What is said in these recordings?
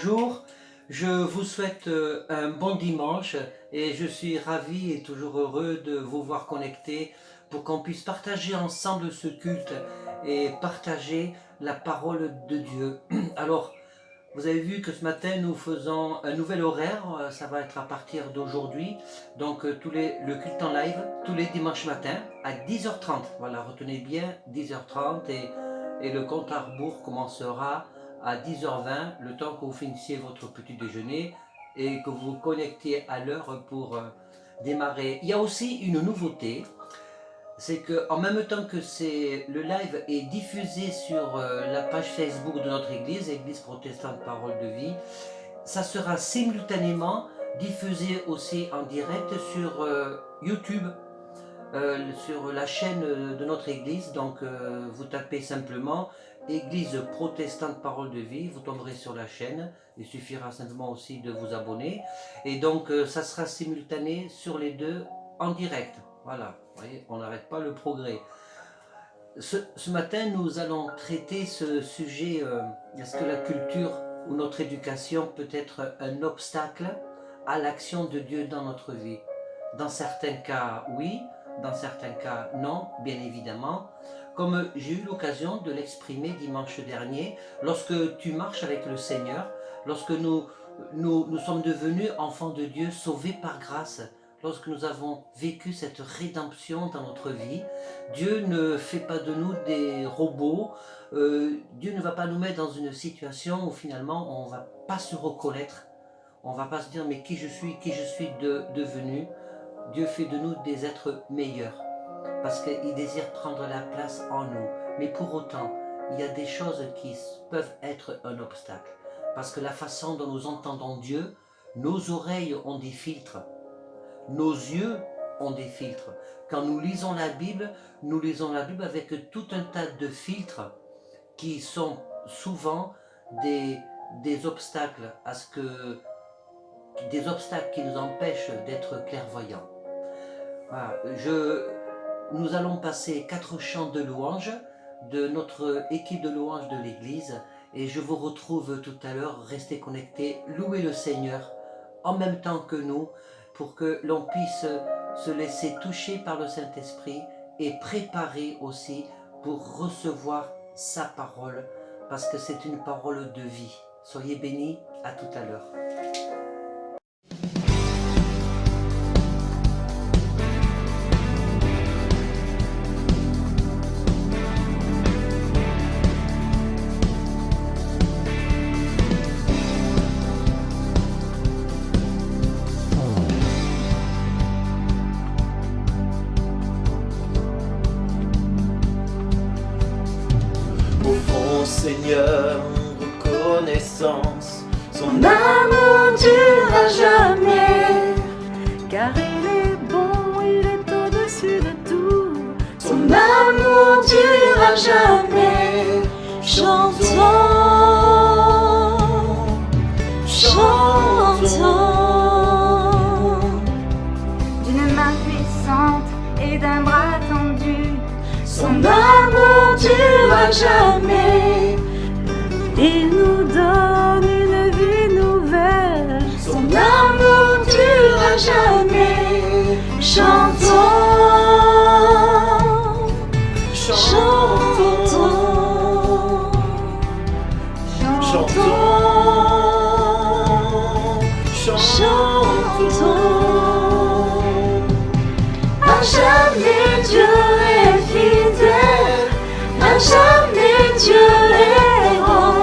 bonjour, je vous souhaite un bon dimanche et je suis ravi et toujours heureux de vous voir connectés pour qu'on puisse partager ensemble ce culte et partager la parole de Dieu. Alors, vous avez vu que ce matin nous faisons un nouvel horaire, ça va être à partir d'aujourd'hui, donc le culte en live tous les dimanches matins à 10h30. Voilà, retenez bien 10h30 et le compte à rebours commencera à 10h20, le temps que vous finissiez votre petit déjeuner et que vous vous connectiez à l'heure pour démarrer. Il y a aussi une nouveauté, c'est que en même temps que le live est diffusé sur la page Facebook de notre église, Église protestante Parole de Vie, ça sera simultanément diffusé aussi en direct sur YouTube, sur la chaîne de notre église. Donc vous tapez simplement Église protestante Parole de Vie, vous tomberez sur la chaîne, il suffira simplement aussi de vous abonner. Et donc ça sera simultané sur les deux en direct. Voilà, vous voyez, on n'arrête pas le progrès. Ce matin, nous allons traiter ce sujet, est-ce que la culture ou notre éducation peut être un obstacle à l'action de Dieu dans notre vie? Dans certains cas, oui, dans certains cas, non, bien évidemment. Comme j'ai eu l'occasion de l'exprimer dimanche dernier, lorsque tu marches avec le Seigneur, lorsque nous sommes devenus enfants de Dieu, sauvés par grâce, lorsque nous avons vécu cette rédemption dans notre vie, Dieu ne fait pas de nous des robots, Dieu ne va pas nous mettre dans une situation où finalement on ne va pas se reconnaître, on ne va pas se dire mais qui je suis devenu. Dieu fait de nous des êtres meilleurs, parce qu'il désire prendre la place en nous. Mais pour autant, il y a des choses qui peuvent être un obstacle, parce que la façon dont nous entendons Dieu, nos oreilles ont des filtres, nos yeux ont des filtres. Quand nous lisons la Bible avec tout un tas de filtres qui sont souvent des obstacles des obstacles qui nous empêchent d'être clairvoyants. Voilà. Nous allons passer 4 chants de louanges de notre équipe de louanges de l'église et je vous retrouve tout à l'heure. Restez connectés, louez le Seigneur en même temps que nous pour que l'on puisse se laisser toucher par le Saint-Esprit et préparer aussi pour recevoir sa parole, parce que c'est une parole de vie. Soyez bénis, à tout à l'heure. Seigneur, reconnaissance, son amour durera jamais, car il est bon, il est au-dessus de tout. Son amour durera jamais. Chantons, chantons, d'une main puissante et d'un bras tendu. Son amour durera jamais. Il nous donne une vie nouvelle. Son amour durera jamais. Chantons, chantons, chantons, chantons. À jamais Dieu est fidèle. À jamais Dieu est bon.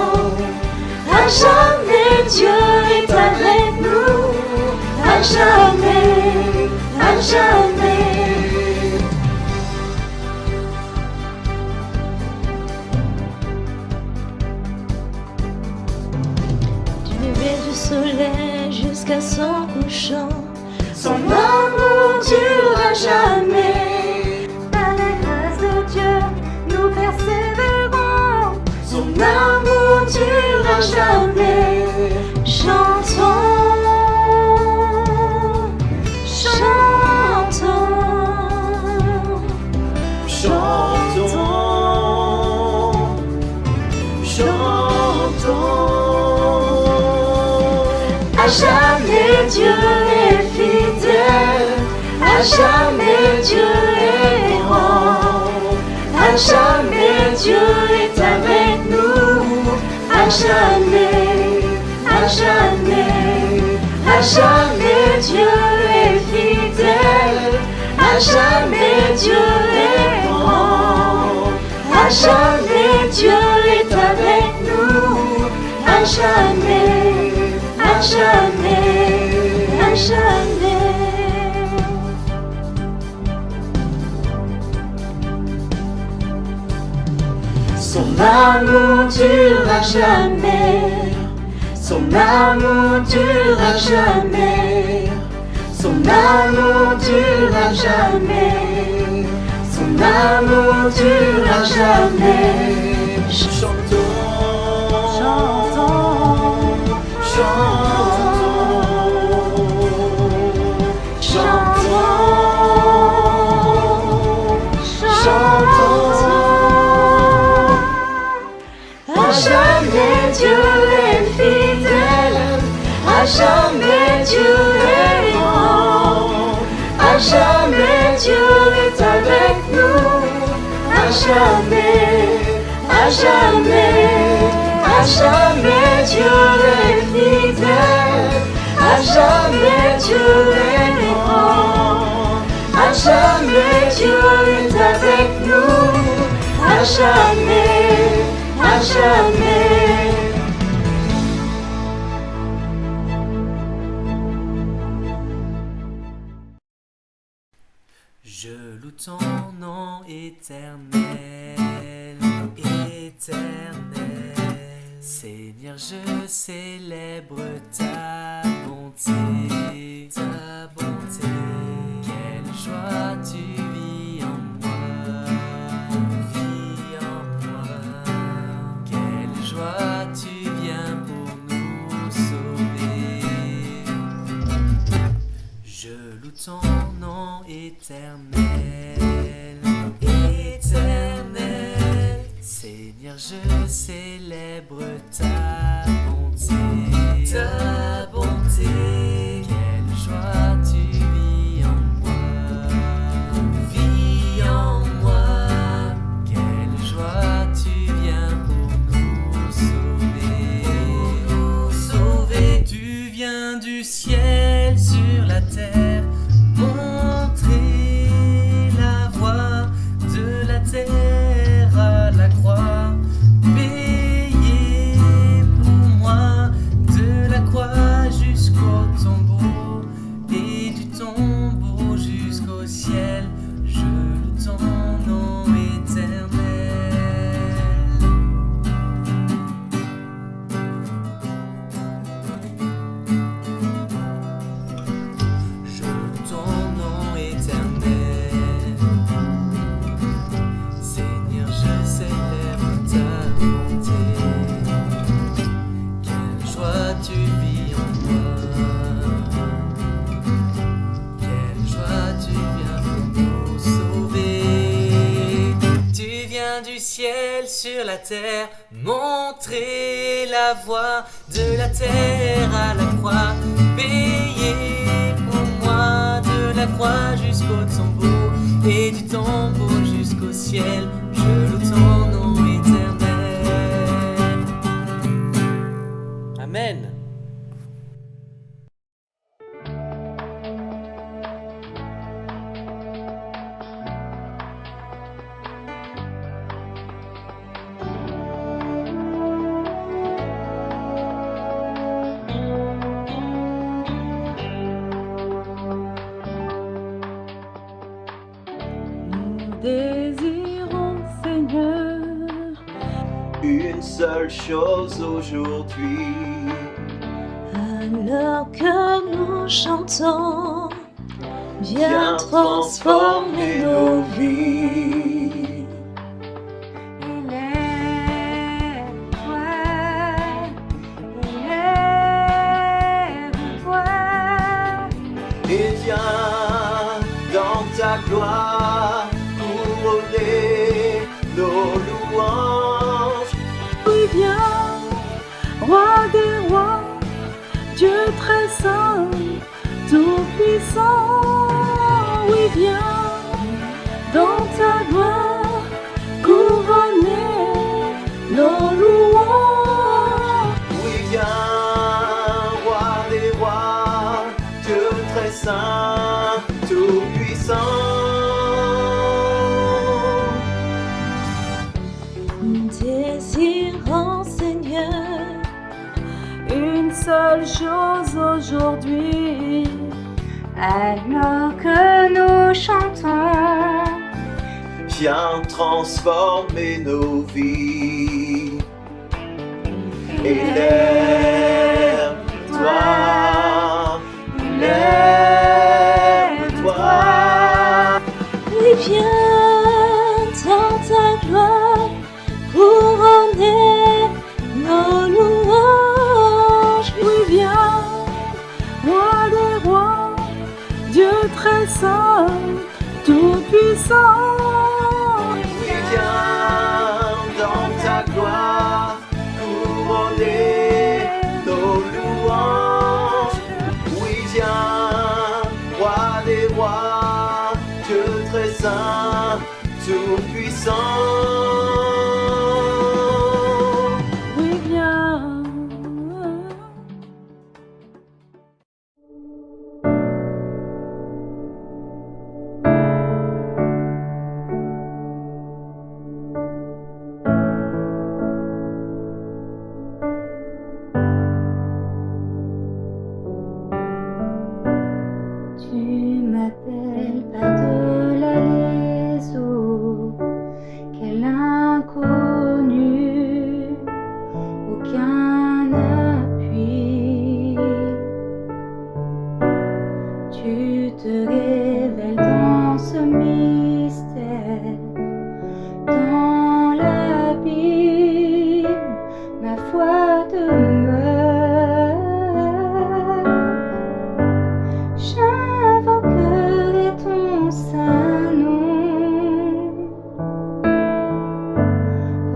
À jamais Dieu est avec nous. À jamais, à jamais. Du lever du soleil jusqu'à son couchant, son amour durera jamais. Par la grâce de Dieu, nous persévérons. Son amour durera jamais. Chantons, chantons, chantons, chantons. jamais Dieu est fidèle, à jamais Dieu est grand, à jamais Dieu est avec nous, à jamais, à jamais, à jamais Dieu est fidèle, à jamais Dieu est grand, à jamais Dieu est avec nous, à jamais, à jamais, à jamais. Son amour durera jamais, son amour durera jamais, son amour durera jamais, son amour durera jamais. Chantons, Chantons, chantons, chantons. À jamais Dieu est fidèle, à jamais Dieu est grand, à jamais Dieu est avec nous, à jamais, à jamais, à jamais Dieu est fidèle, à jamais Dieu est grand, à jamais Dieu est avec nous, à jamais, à jamais. Je loue ton nom éternel, éternel. Seigneur, je célèbre ta bonté, ta bonté. Quelle joie tu vis en moi, vis en moi. Quelle joie tu viens pour nous sauver. Je loue ton nom éternel, éternel. Seigneur, je célèbre ta bonté, ta bonté. Quelle joie tu vis en moi, vis en moi. Quelle joie tu viens pour nous sauver, nous sauver. Tu viens du ciel sur la terre, montrer la voie de la terre à la croix, payer pour moi de la croix jusqu'au tombeau et du tombeau jusqu'au ciel. Je loue ton nom éternel. Je loue ton nom éternel. Seigneur, je célèbre ta bonté. Quelle joie tu vis en moi. Quelle joie tu viens pour nous sauver. Tu viens du ciel sur la terre, montrer la voie de la terre à la croix, payer pour moi de la croix jusqu'au tombeau et du tombeau jusqu'au ciel. Je loue ton nom éternel. Amen. Nous désirons, Seigneur, une seule chose aujourd'hui. alors que nous chantons, viens transformer nos vies. Il est vrai, il est vrai. Et viens dans ta gloire couronner nos louanges. Oui, viens, roi des rois, Dieu très saint, tout puissant. Oui, viens dans ta gloire, couronner nos louanges. Oui, viens, roi des rois, Dieu très saint, tout puissant. Nous désirons, Seigneur, une seule chose aujourd'hui. Alors que nous chantons, Viens transformer nos vies. Élève-toi, élève-toi. et viens dans ta gloire, couronner nos louanges. Oui, viens, roi des rois, Dieu très saint, tout puissant. Oui, viens dans ta gloire, couronner nos louanges. Oui, viens, roi des rois, Dieu très saint, tout puissant. Oui, viens. Tu m'appelles par-delà les eaux, quel inconnu, aucun appui. Tu te révèles dans ce mystère, dans l'abîme, ma foi demeure. J'invoquerai ton saint nom,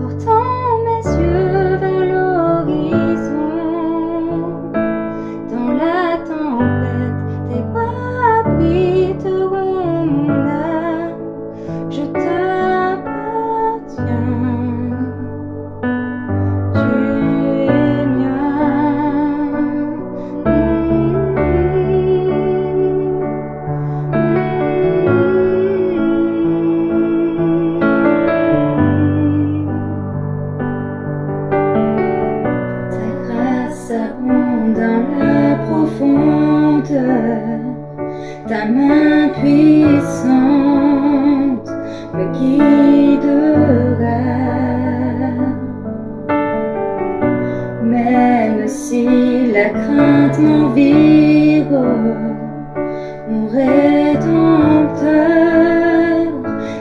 portant mes yeux vers l'horizon. Dans la tempête, tes bras abriteront mon âme. Je t'appartiens, tu es Ta grâce abonde dans la profondeur, ta main puissante me guidera. Même si la crainte m'environne, mon Rédempteur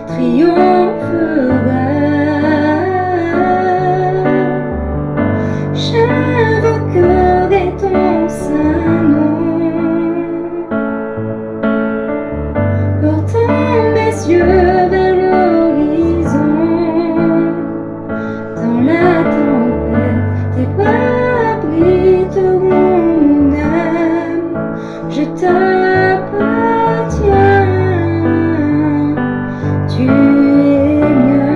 triomphera. J'invoquerai ton saint nom, portant mes yeux vers l'horizon. Dans la tempête, tes bras abriteront mon âme. Je t'appartiens, tu es mien.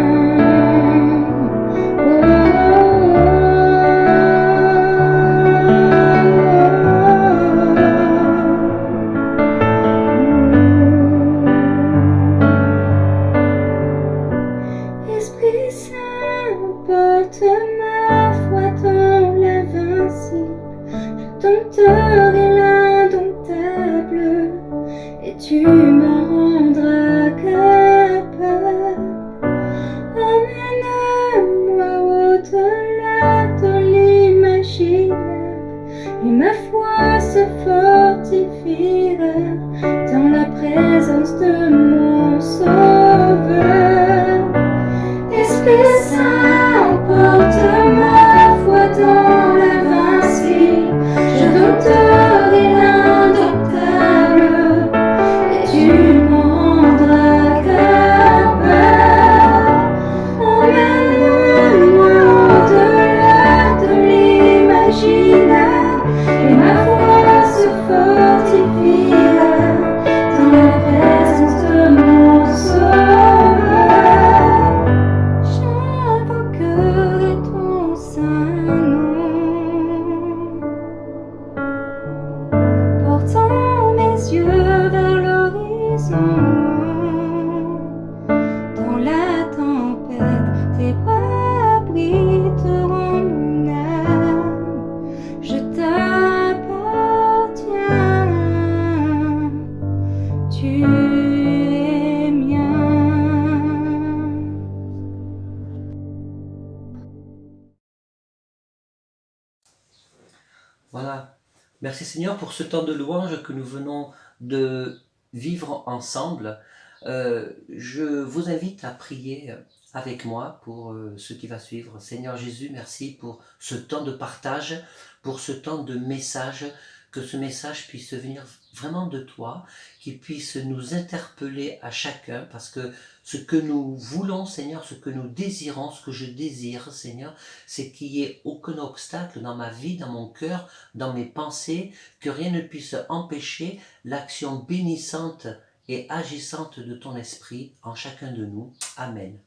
Esprit Saint, porte ma foi dans l'invincible. Je dompterai l'indomptable, et tu me rendras capable. Emmène-moi au-delà de l'imaginable, et ma foi se fortifiera dans la présence de mon Sauveur. Esprit Saint, emporte ma foi dans l'invincible. Je dompterai l'indomptable, et tu m'en rendras capable. Emmène-moi au-delà de l'imaginable, et ma foi se sans. Dans la tempête, tes bras abriteront mon âme. Je t'appartiens, tu es mien. Voilà. Merci Seigneur pour ce temps de louange que nous venons de vivre ensemble. Je vous invite à prier avec moi pour ce qui va suivre. Seigneur Jésus, merci pour ce temps de partage, pour ce temps de message, que ce message puisse venir vraiment de toi, qu'il puisse nous interpeller à chacun, parce que ce que nous voulons, Seigneur, ce que nous désirons, ce que je désire, Seigneur, c'est qu'il n'y ait aucun obstacle dans ma vie, dans mon cœur, dans mes pensées, que rien ne puisse empêcher l'action bénissante et agissante de ton esprit en chacun de nous. Amen.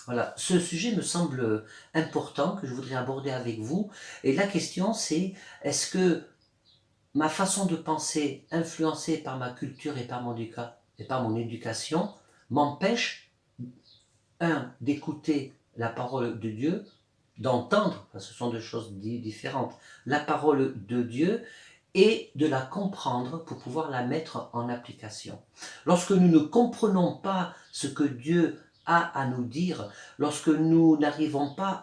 Voilà, ce sujet me semble important, que je voudrais aborder avec vous. Et la question c'est, est-ce que ma façon de penser, influencée par ma culture et par mon éducation, m'empêche, d'écouter la parole de Dieu, d'entendre, parce que ce sont deux choses différentes, la parole de Dieu, et de la comprendre pour pouvoir la mettre en application. Lorsque nous ne comprenons pas ce que Dieu a à nous dire, lorsque nous n'arrivons pas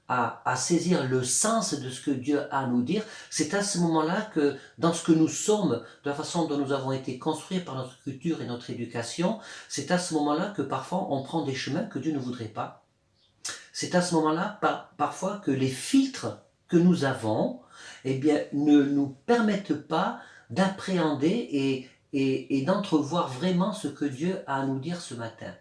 à saisir le sens de ce que Dieu a à nous dire, c'est à ce moment-là que dans ce que nous sommes, de la façon dont nous avons été construits par notre culture et notre éducation, c'est à ce moment-là que parfois on prend des chemins que Dieu ne voudrait pas. C'est à ce moment-là parfois que les filtres que nous avons eh bien, ne nous permettent pas d'appréhender et d'entrevoir vraiment ce que Dieu a à nous dire ce matin.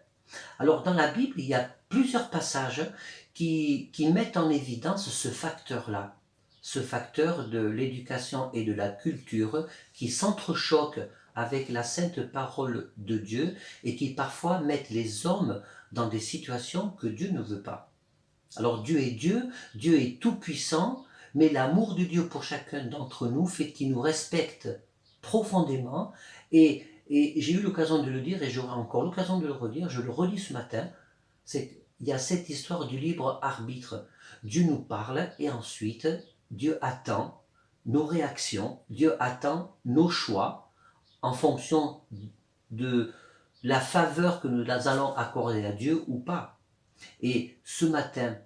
Alors dans la Bible, il y a plusieurs passages qui mettent en évidence ce facteur-là, ce facteur de l'éducation et de la culture qui s'entrechoquent avec la sainte parole de Dieu et qui parfois mettent les hommes dans des situations que Dieu ne veut pas. Alors Dieu est tout puissant, mais l'amour de Dieu pour chacun d'entre nous fait qu'il nous respecte profondément et j'ai eu l'occasion de le dire et j'aurai encore l'occasion de le redire, je le redis ce matin, il y a cette histoire du libre arbitre. Dieu nous parle et ensuite Dieu attend nos réactions, Dieu attend nos choix en fonction de la faveur que nous allons accorder à Dieu ou pas. Et ce matin,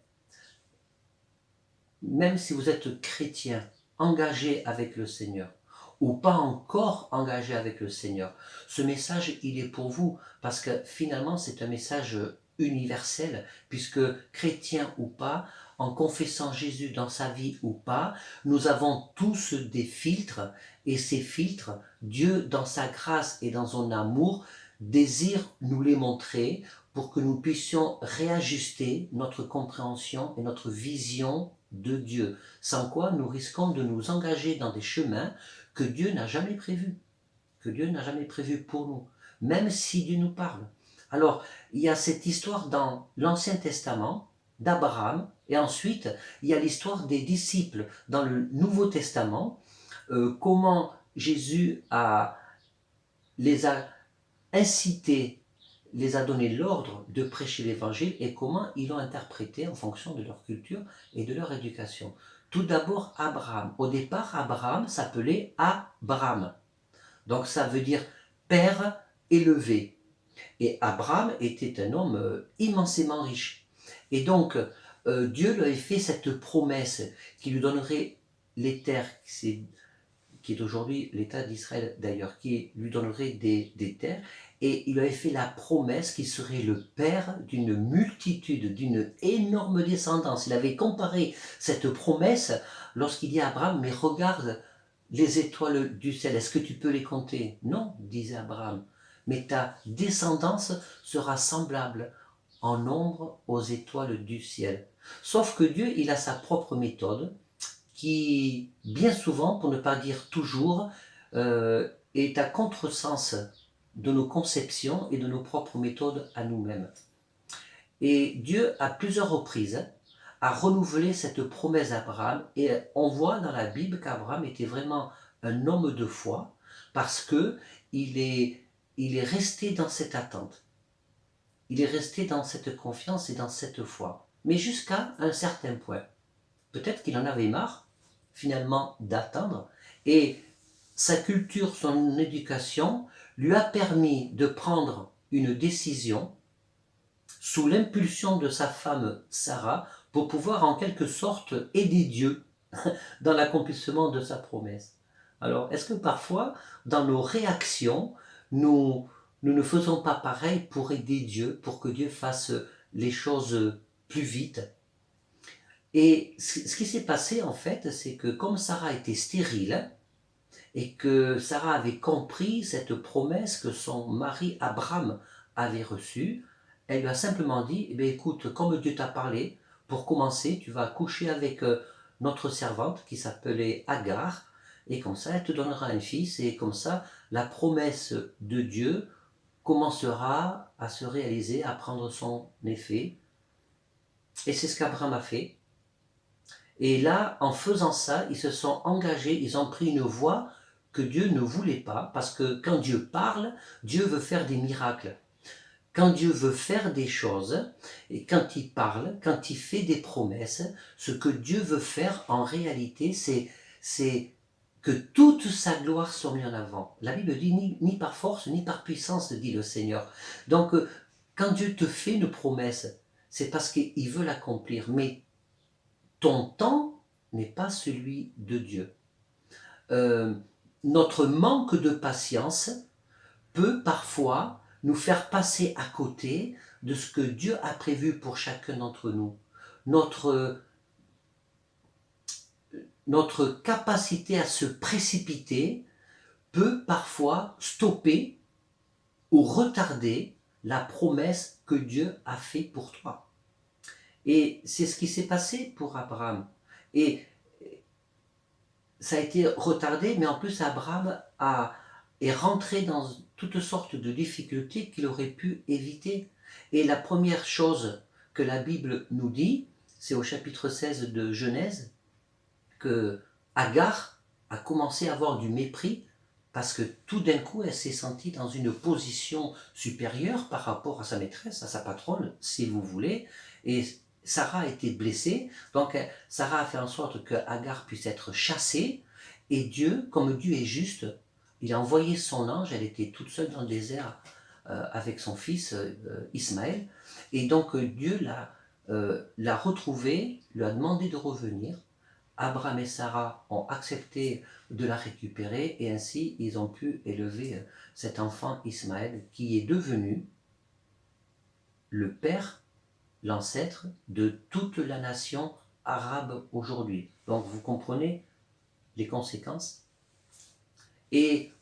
même si vous êtes chrétien, engagé avec le Seigneur, ou pas encore engagé avec le Seigneur, ce message, il est pour vous, parce que finalement, c'est un message universel, puisque chrétien ou pas, en confessant Jésus dans sa vie ou pas, nous avons tous des filtres, et ces filtres, Dieu, dans sa grâce et dans son amour, désire nous les montrer pour que nous puissions réajuster notre compréhension et notre vision de Dieu, sans quoi nous risquons de nous engager dans des chemins que Dieu n'a jamais prévus, pour nous, même si Dieu nous parle. Alors, il y a cette histoire dans l'Ancien Testament d'Abraham, et ensuite, il y a l'histoire des disciples dans le Nouveau Testament, comment Jésus les a incités, les a donné l'ordre de prêcher l'évangile et comment ils l'ont interprété en fonction de leur culture et de leur éducation. Tout d'abord, Abraham. Au départ, Abraham s'appelait Abram. Donc ça veut dire père élevé. Et Abraham était un homme immensément riche. Et donc, Dieu lui avait fait cette promesse qui lui donnerait les terres, qui est aujourd'hui l'État d'Israël d'ailleurs, qui lui donnerait des terres, et il avait fait la promesse qu'il serait le père d'une multitude, d'une énorme descendance. Il avait comparé cette promesse lorsqu'il dit à Abraham, mais regarde les étoiles du ciel, est-ce que tu peux les compter? Non, disait Abraham, mais ta descendance sera semblable en nombre aux étoiles du ciel. Sauf que Dieu, il a sa propre méthode, qui, bien souvent, pour ne pas dire toujours, est à contresens de nos conceptions et de nos propres méthodes à nous-mêmes. Et Dieu, à plusieurs reprises, a renouvelé cette promesse d'Abraham, et on voit dans la Bible qu'Abraham était vraiment un homme de foi, parce que il est il est resté dans cette attente. Il est resté dans cette confiance et dans cette foi. Mais jusqu'à un certain point. Peut-être qu'il en avait marre, finalement, d'attendre. Et sa culture, son éducation, lui a permis de prendre une décision sous l'impulsion de sa femme Sarah pour pouvoir en quelque sorte aider Dieu dans l'accomplissement de sa promesse. Alors, est-ce que parfois, dans nos réactions, nous ne faisons pas pareil pour aider Dieu, pour que Dieu fasse les choses plus vite? Et ce qui s'est passé, en fait, c'est que comme Sarah était stérile, et que Sarah avait compris cette promesse que son mari Abraham avait reçue, elle lui a simplement dit, eh bien, écoute, comme Dieu t'a parlé, pour commencer, tu vas coucher avec notre servante qui s'appelait Agar, et comme ça, elle te donnera un fils, et comme ça, la promesse de Dieu commencera à se réaliser, à prendre son effet. Et c'est ce qu'Abraham a fait. Et là, en faisant ça, ils se sont engagés, ils ont pris une voie que Dieu ne voulait pas, parce que quand Dieu parle, Dieu veut faire des miracles. Quand Dieu veut faire des choses, et quand il parle, quand il fait des promesses, ce que Dieu veut faire en réalité, c'est que toute sa gloire soit mise en avant. La Bible dit ni par force, ni par puissance, dit le Seigneur. Donc, quand Dieu te fait une promesse, c'est parce qu'il veut l'accomplir. Mais ton temps n'est pas celui de Dieu. Notre manque de patience peut parfois nous faire passer à côté de ce que Dieu a prévu pour chacun d'entre nous. Notre capacité à se précipiter peut parfois stopper ou retarder la promesse que Dieu a faite pour toi. Et c'est ce qui s'est passé pour Abraham. Et ça a été retardé, mais en plus Abraham est rentré dans toutes sortes de difficultés qu'il aurait pu éviter. Et la première chose que la Bible nous dit, c'est au chapitre 16 de Genèse, que Agar a commencé à avoir du mépris parce que tout d'un coup, elle s'est sentie dans une position supérieure par rapport à sa maîtresse, à sa patronne, si vous voulez. Et Sarah a été blessée, donc Sarah a fait en sorte que Agar puisse être chassée. Et Dieu, comme Dieu est juste, il a envoyé son ange, elle était toute seule dans le désert avec son fils Ismaël. Et donc Dieu l'a retrouvée, lui a demandé de revenir. Abraham et Sarah ont accepté de la récupérer et ainsi ils ont pu élever cet enfant Ismaël qui est devenu le père, l'ancêtre de toute la nation arabe aujourd'hui. Donc vous comprenez les conséquences. Et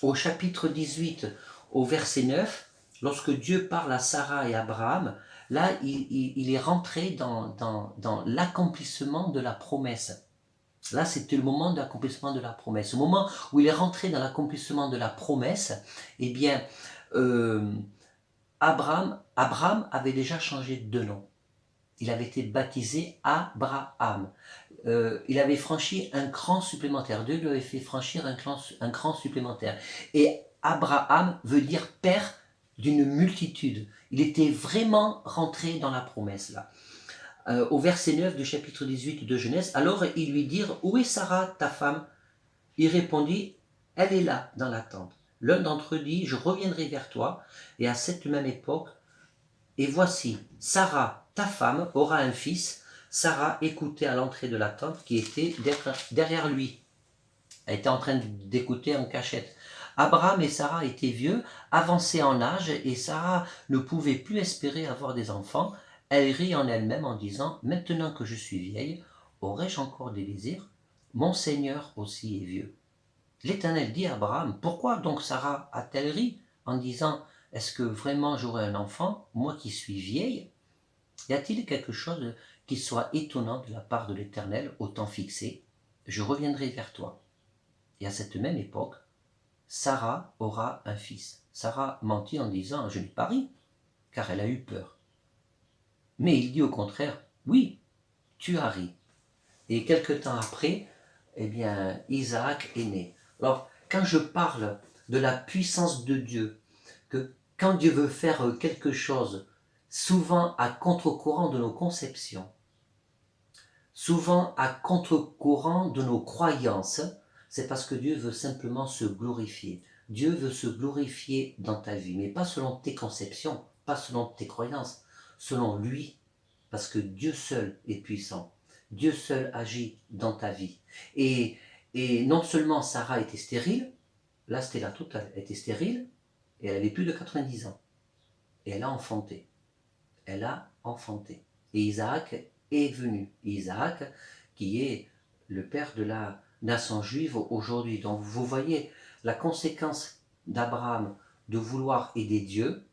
au chapitre 18, au verset 9, lorsque Dieu parle à Sarah et Abraham, là, il est rentré dans l'accomplissement de la promesse. Là, c'était le moment de l'accomplissement de la promesse. Au moment où il est rentré dans l'accomplissement de la promesse, eh bien, Abraham avait déjà changé de nom. Il avait été baptisé Abraham. Il avait franchi un cran supplémentaire. Dieu lui avait fait franchir un cran supplémentaire. Et Abraham veut dire père d'une multitude. Il était vraiment rentré dans la promesse là. Au verset 9 du chapitre 18 de Genèse, alors ils lui dirent, où est Sarah, ta femme? Il répondit, elle est là, dans la tente. L'un d'entre eux dit, je reviendrai vers toi, et à cette même époque, et voici, Sarah, ta femme, aura un fils. Sarah écoutait à l'entrée de la tente qui était derrière lui. Elle était en train d'écouter en cachette. Abraham et Sarah étaient vieux, avancés en âge, et Sarah ne pouvait plus espérer avoir des enfants. Elle rit en elle-même en disant, maintenant que je suis vieille, aurais-je encore des désirs? Mon Seigneur aussi est vieux. L'Éternel dit à Abraham, pourquoi donc Sarah a-t-elle ri en disant, est-ce que vraiment j'aurai un enfant, moi qui suis vieille? Y a-t-il quelque chose qui soit étonnant de la part de l'Éternel au temps fixé? Je reviendrai vers toi. Et à cette même époque, Sarah aura un fils. Sarah mentit en disant, je n'ai pas ri, car elle a eu peur. Mais il dit au contraire, oui, tu as ri. Et quelque temps après, eh bien, Isaac est né. Alors, quand je parle de la puissance de Dieu, que quand Dieu veut faire quelque chose, souvent à contre-courant de nos conceptions, souvent à contre-courant de nos croyances, c'est parce que Dieu veut simplement se glorifier. Dieu veut se glorifier dans ta vie, mais pas selon tes conceptions, pas selon tes croyances, selon lui, parce que Dieu seul est puissant. Dieu seul agit dans ta vie. Et non seulement Sarah était stérile, là c'était la totale, elle était stérile, et elle avait plus de 90 ans. Et elle a enfanté. Elle a enfanté. Et Isaac est venu. Isaac, qui est le père de la nation juive aujourd'hui. Donc vous voyez la conséquence d'Abraham de vouloir aider Dieu,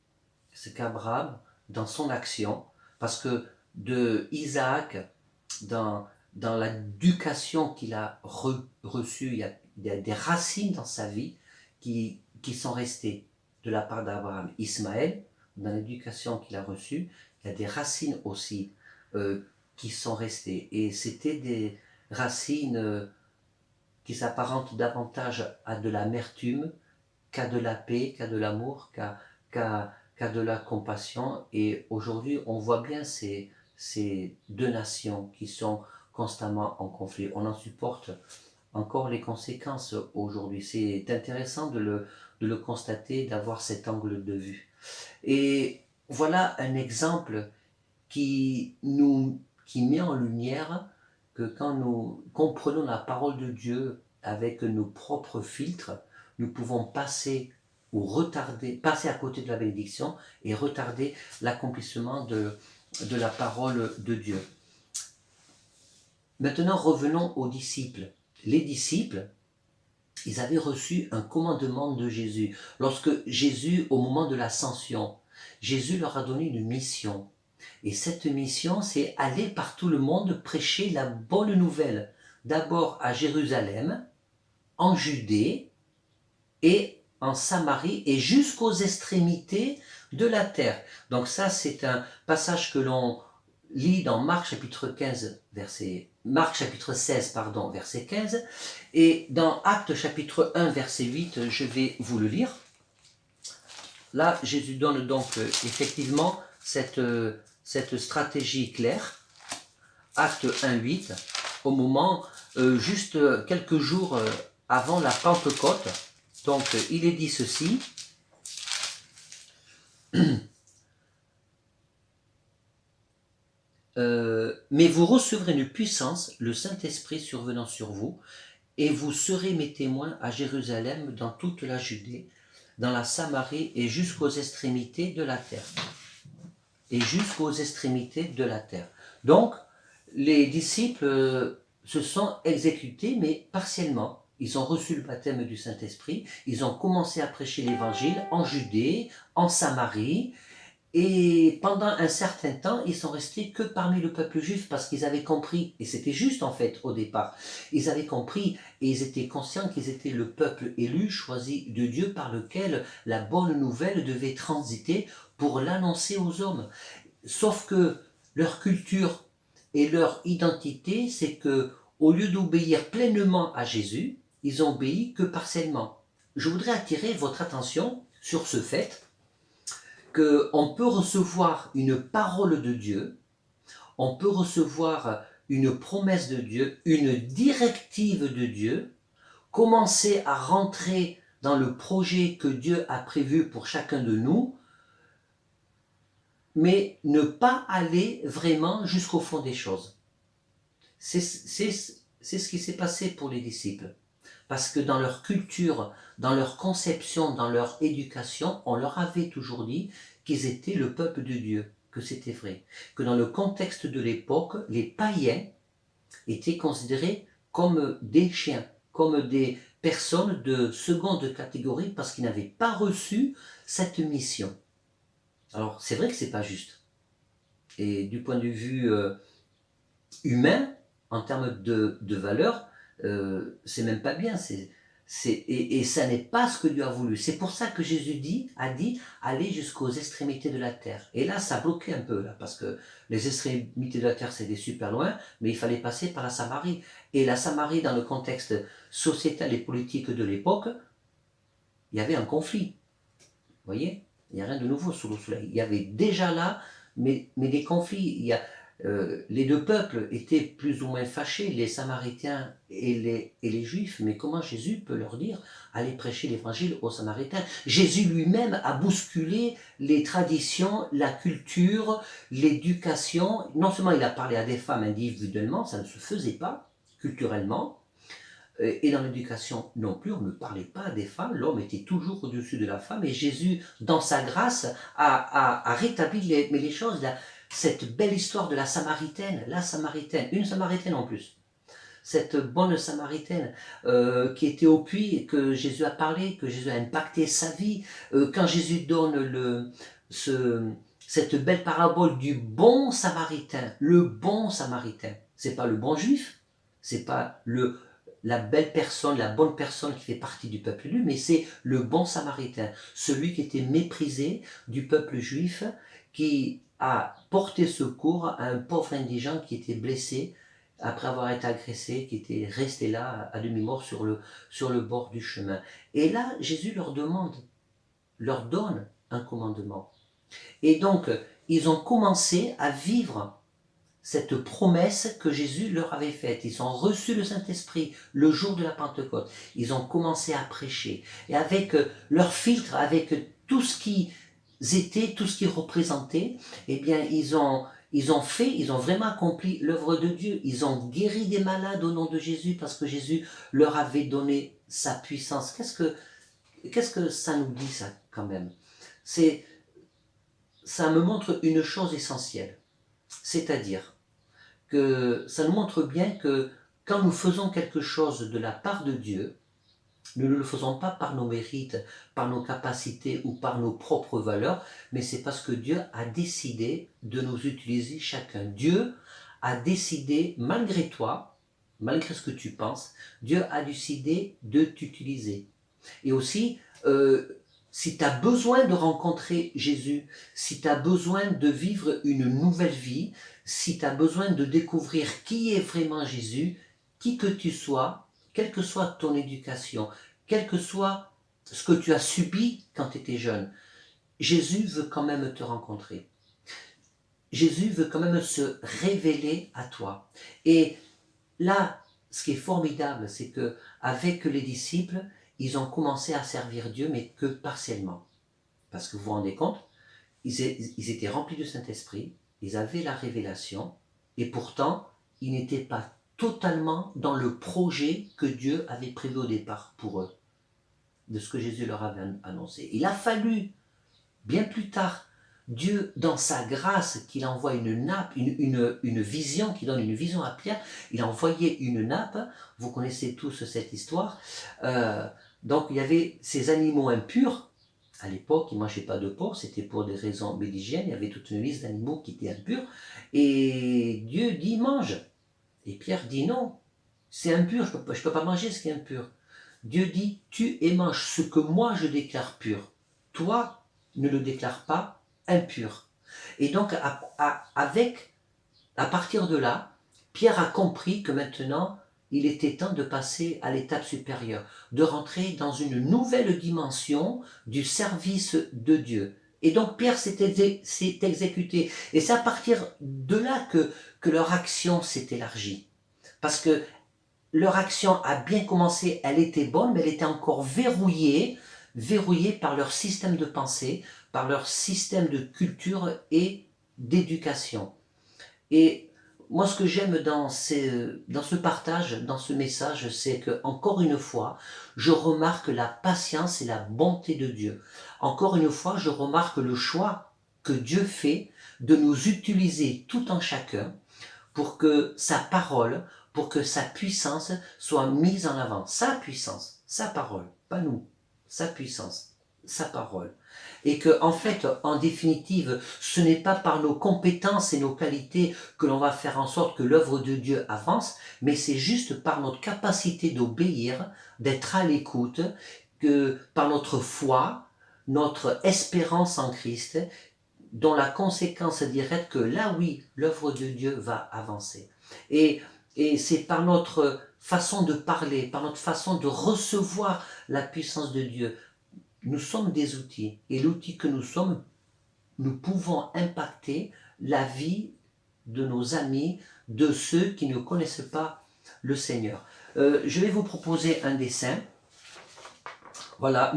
c'est qu'Abraham, dans son action, parce que de Isaac, dans l'éducation qu'il a reçue, il y a des racines dans sa vie qui sont restées de la part d'Abraham. Ismaël, dans l'éducation qu'il a reçue, il y a des racines aussi qui sont restées. Et c'était des racines qui s'apparentent davantage à de l'amertume qu'à de la paix, qu'à de l'amour, qu'à de la compassion. Et aujourd'hui, on voit bien ces deux nations qui sont constamment en conflit. On en supporte encore les conséquences aujourd'hui. C'est intéressant de le constater, d'avoir cet angle de vue. Et voilà un exemple qui met en lumière que quand nous comprenons la parole de Dieu avec nos propres filtres, nous pouvons passer à côté de la bénédiction et retarder l'accomplissement de la parole de Dieu. Maintenant, revenons aux disciples. Les disciples, ils avaient reçu un commandement de Jésus. Lorsque Jésus, au moment de l'ascension, Jésus leur a donné une mission. Et cette mission, c'est aller par tout le monde prêcher la bonne nouvelle. D'abord à Jérusalem, en Judée et en Samarie et jusqu'aux extrémités de la terre. Donc ça, c'est un passage que l'on lit dans Marc chapitre 16, verset 15, et dans Actes chapitre 1, verset 8, je vais vous le lire. Là, Jésus donne donc effectivement cette stratégie claire. Acte 1, 8, au moment, juste quelques jours avant la Pentecôte. Donc, il est dit ceci. Mais vous recevrez une puissance, le Saint-Esprit survenant sur vous, et vous serez mes témoins à Jérusalem, dans toute la Judée, dans la Samarie et jusqu'aux extrémités de la terre. Et jusqu'aux extrémités de la terre. Donc, les disciples se sont exécutés, mais partiellement. Ils ont reçu le baptême du Saint-Esprit, ils ont commencé à prêcher l'évangile en Judée, en Samarie, et pendant un certain temps, ils sont restés que parmi le peuple juif parce qu'ils avaient compris, et c'était juste en fait au départ, ils avaient compris et ils étaient conscients qu'ils étaient le peuple élu, choisi de Dieu par lequel la bonne nouvelle devait transiter pour l'annoncer aux hommes. Sauf que leur culture et leur identité, c'est que au lieu d'obéir pleinement à Jésus, ils ont obéi que partiellement. Je voudrais attirer votre attention sur ce fait qu'on peut recevoir une parole de Dieu, on peut recevoir une promesse de Dieu, une directive de Dieu, commencer à rentrer dans le projet que Dieu a prévu pour chacun de nous, mais ne pas aller vraiment jusqu'au fond des choses. C'est ce qui s'est passé pour les disciples. Parce que dans leur culture, dans leur conception, dans leur éducation, on leur avait toujours dit qu'ils étaient le peuple de Dieu, que c'était vrai. Que dans le contexte de l'époque, les païens étaient considérés comme des chiens, comme des personnes de seconde catégorie parce qu'ils n'avaient pas reçu cette mission. Alors c'est vrai que c'est pas juste. Et du point de vue humain, en termes de valeur, c'est même pas bien, et ça n'est pas ce que Dieu a voulu. C'est pour ça que Jésus a dit aller jusqu'aux extrémités de la terre. Et là, ça bloquait un peu, là, parce que les extrémités de la terre, c'était super loin, mais il fallait passer par la Samarie. Et la Samarie, dans le contexte sociétal et politique de l'époque, il y avait un conflit. Vous voyez, il n'y a rien de nouveau sous le soleil. Il y avait déjà là, mais des conflits. Les deux peuples étaient plus ou moins fâchés, les Samaritains et les Juifs. Mais comment Jésus peut leur dire « Allez prêcher l'évangile aux Samaritains » Jésus lui-même a bousculé les traditions, la culture, l'éducation. Non seulement il a parlé à des femmes individuellement, ça ne se faisait pas culturellement, et dans l'éducation non plus, on ne parlait pas des femmes, l'homme était toujours au-dessus de la femme, et Jésus, dans sa grâce, a rétabli les choses. Cette belle histoire de la Samaritaine, une Samaritaine en plus, cette bonne Samaritaine qui était au puits, et que Jésus a parlé, que Jésus a impacté sa vie, quand Jésus donne cette belle parabole du bon Samaritain, le bon Samaritain, c'est pas le bon Juif, c'est pas la belle personne, la bonne personne qui fait partie du peuple élu, mais c'est le bon Samaritain, celui qui était méprisé du peuple juif, qui a porté secours à un pauvre indigent qui était blessé après avoir été agressé, qui était resté là à demi-mort sur le bord du chemin. Et là, Jésus leur donne un commandement. Et donc, ils ont commencé à vivre cette promesse que Jésus leur avait faite. Ils ont reçu le Saint-Esprit le jour de la Pentecôte. Ils ont commencé à prêcher. Et avec leur filtre, avec tout ce qui étaient, tout ce qu'ils représentaient, eh bien, ils ont vraiment accompli l'œuvre de Dieu. Ils ont guéri des malades au nom de Jésus parce que Jésus leur avait donné sa puissance. Qu'est-ce que ça nous dit, ça, quand même? Ça me montre une chose essentielle. C'est-à-dire que ça nous montre bien que quand nous faisons quelque chose de la part de Dieu, nous ne le faisons pas par nos mérites, par nos capacités ou par nos propres valeurs, mais c'est parce que Dieu a décidé de nous utiliser chacun. Dieu a décidé, malgré toi, malgré ce que tu penses, Dieu a décidé de t'utiliser. Et aussi, si tu as besoin de rencontrer Jésus, si tu as besoin de vivre une nouvelle vie, si tu as besoin de découvrir qui est vraiment Jésus, qui que tu sois, quelle que soit ton éducation, quel que soit ce que tu as subi quand tu étais jeune, Jésus veut quand même te rencontrer. Jésus veut quand même se révéler à toi. Et là, ce qui est formidable, c'est que avec les disciples, ils ont commencé à servir Dieu, mais que partiellement. Parce que vous vous rendez compte, ils étaient remplis du Saint-Esprit, ils avaient la révélation, et pourtant, ils n'étaient pas totalement dans le projet que Dieu avait prévu au départ pour eux, de ce que Jésus leur avait annoncé. Il a fallu, bien plus tard, Dieu, dans sa grâce, qu'il envoie une nappe, une vision, qui donne une vision à Pierre, il a envoyé une nappe, vous connaissez tous cette histoire, donc il y avait ces animaux impurs. À l'époque, ils ne mangeaient pas de porc, c'était pour des raisons d'hygiène, il y avait toute une liste d'animaux qui étaient impurs, et Dieu dit mange. Et Pierre dit non, c'est impur, je ne peux pas manger ce qui est impur. Dieu dit tue et mange ce que moi je déclare pur. Toi, ne le déclare pas impur. Et donc, à partir de là, Pierre a compris que maintenant, il était temps de passer à l'étape supérieure, de rentrer dans une nouvelle dimension du service de Dieu. Et donc Pierre s'est exécuté. Et c'est à partir de là que leur action s'est élargie. Parce que leur action a bien commencé, elle était bonne, mais elle était encore verrouillée par leur système de pensée, par leur système de culture et d'éducation. Et moi, ce que j'aime dans ce partage, dans ce message, c'est que, encore une fois, je remarque la patience et la bonté de Dieu. Encore une fois, je remarque le choix que Dieu fait de nous utiliser tout en chacun pour que sa parole, pour que sa puissance soit mise en avant. Sa puissance, sa parole, pas nous, sa puissance, sa parole. Et que, en fait, en définitive, ce n'est pas par nos compétences et nos qualités que l'on va faire en sorte que l'œuvre de Dieu avance, mais c'est juste par notre capacité d'obéir, d'être à l'écoute, que par notre foi, notre espérance en Christ, dont la conséquence directe que là, oui, l'œuvre de Dieu va avancer. Et c'est par notre façon de parler, par notre façon de recevoir la puissance de Dieu, nous sommes des outils. Et l'outil que nous sommes, nous pouvons impacter la vie de nos amis, de ceux qui ne connaissent pas le Seigneur. Je vais vous proposer un dessin. Voilà,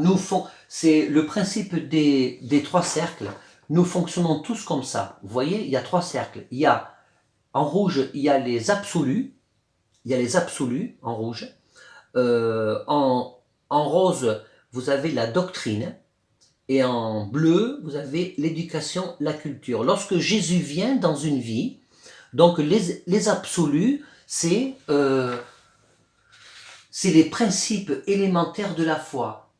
c'est le principe des trois cercles. Nous fonctionnons tous comme ça. Vous voyez, il y a trois cercles. Il y a, en rouge, il y a les absolus. Il y a les absolus en rouge. En rose, vous avez la doctrine. Et en bleu, vous avez l'éducation, la culture. Lorsque Jésus vient dans une vie, donc les absolus, c'est les principes élémentaires de la foi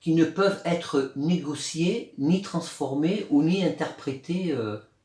qui ne peuvent être négociés, ni transformés ou ni interprétés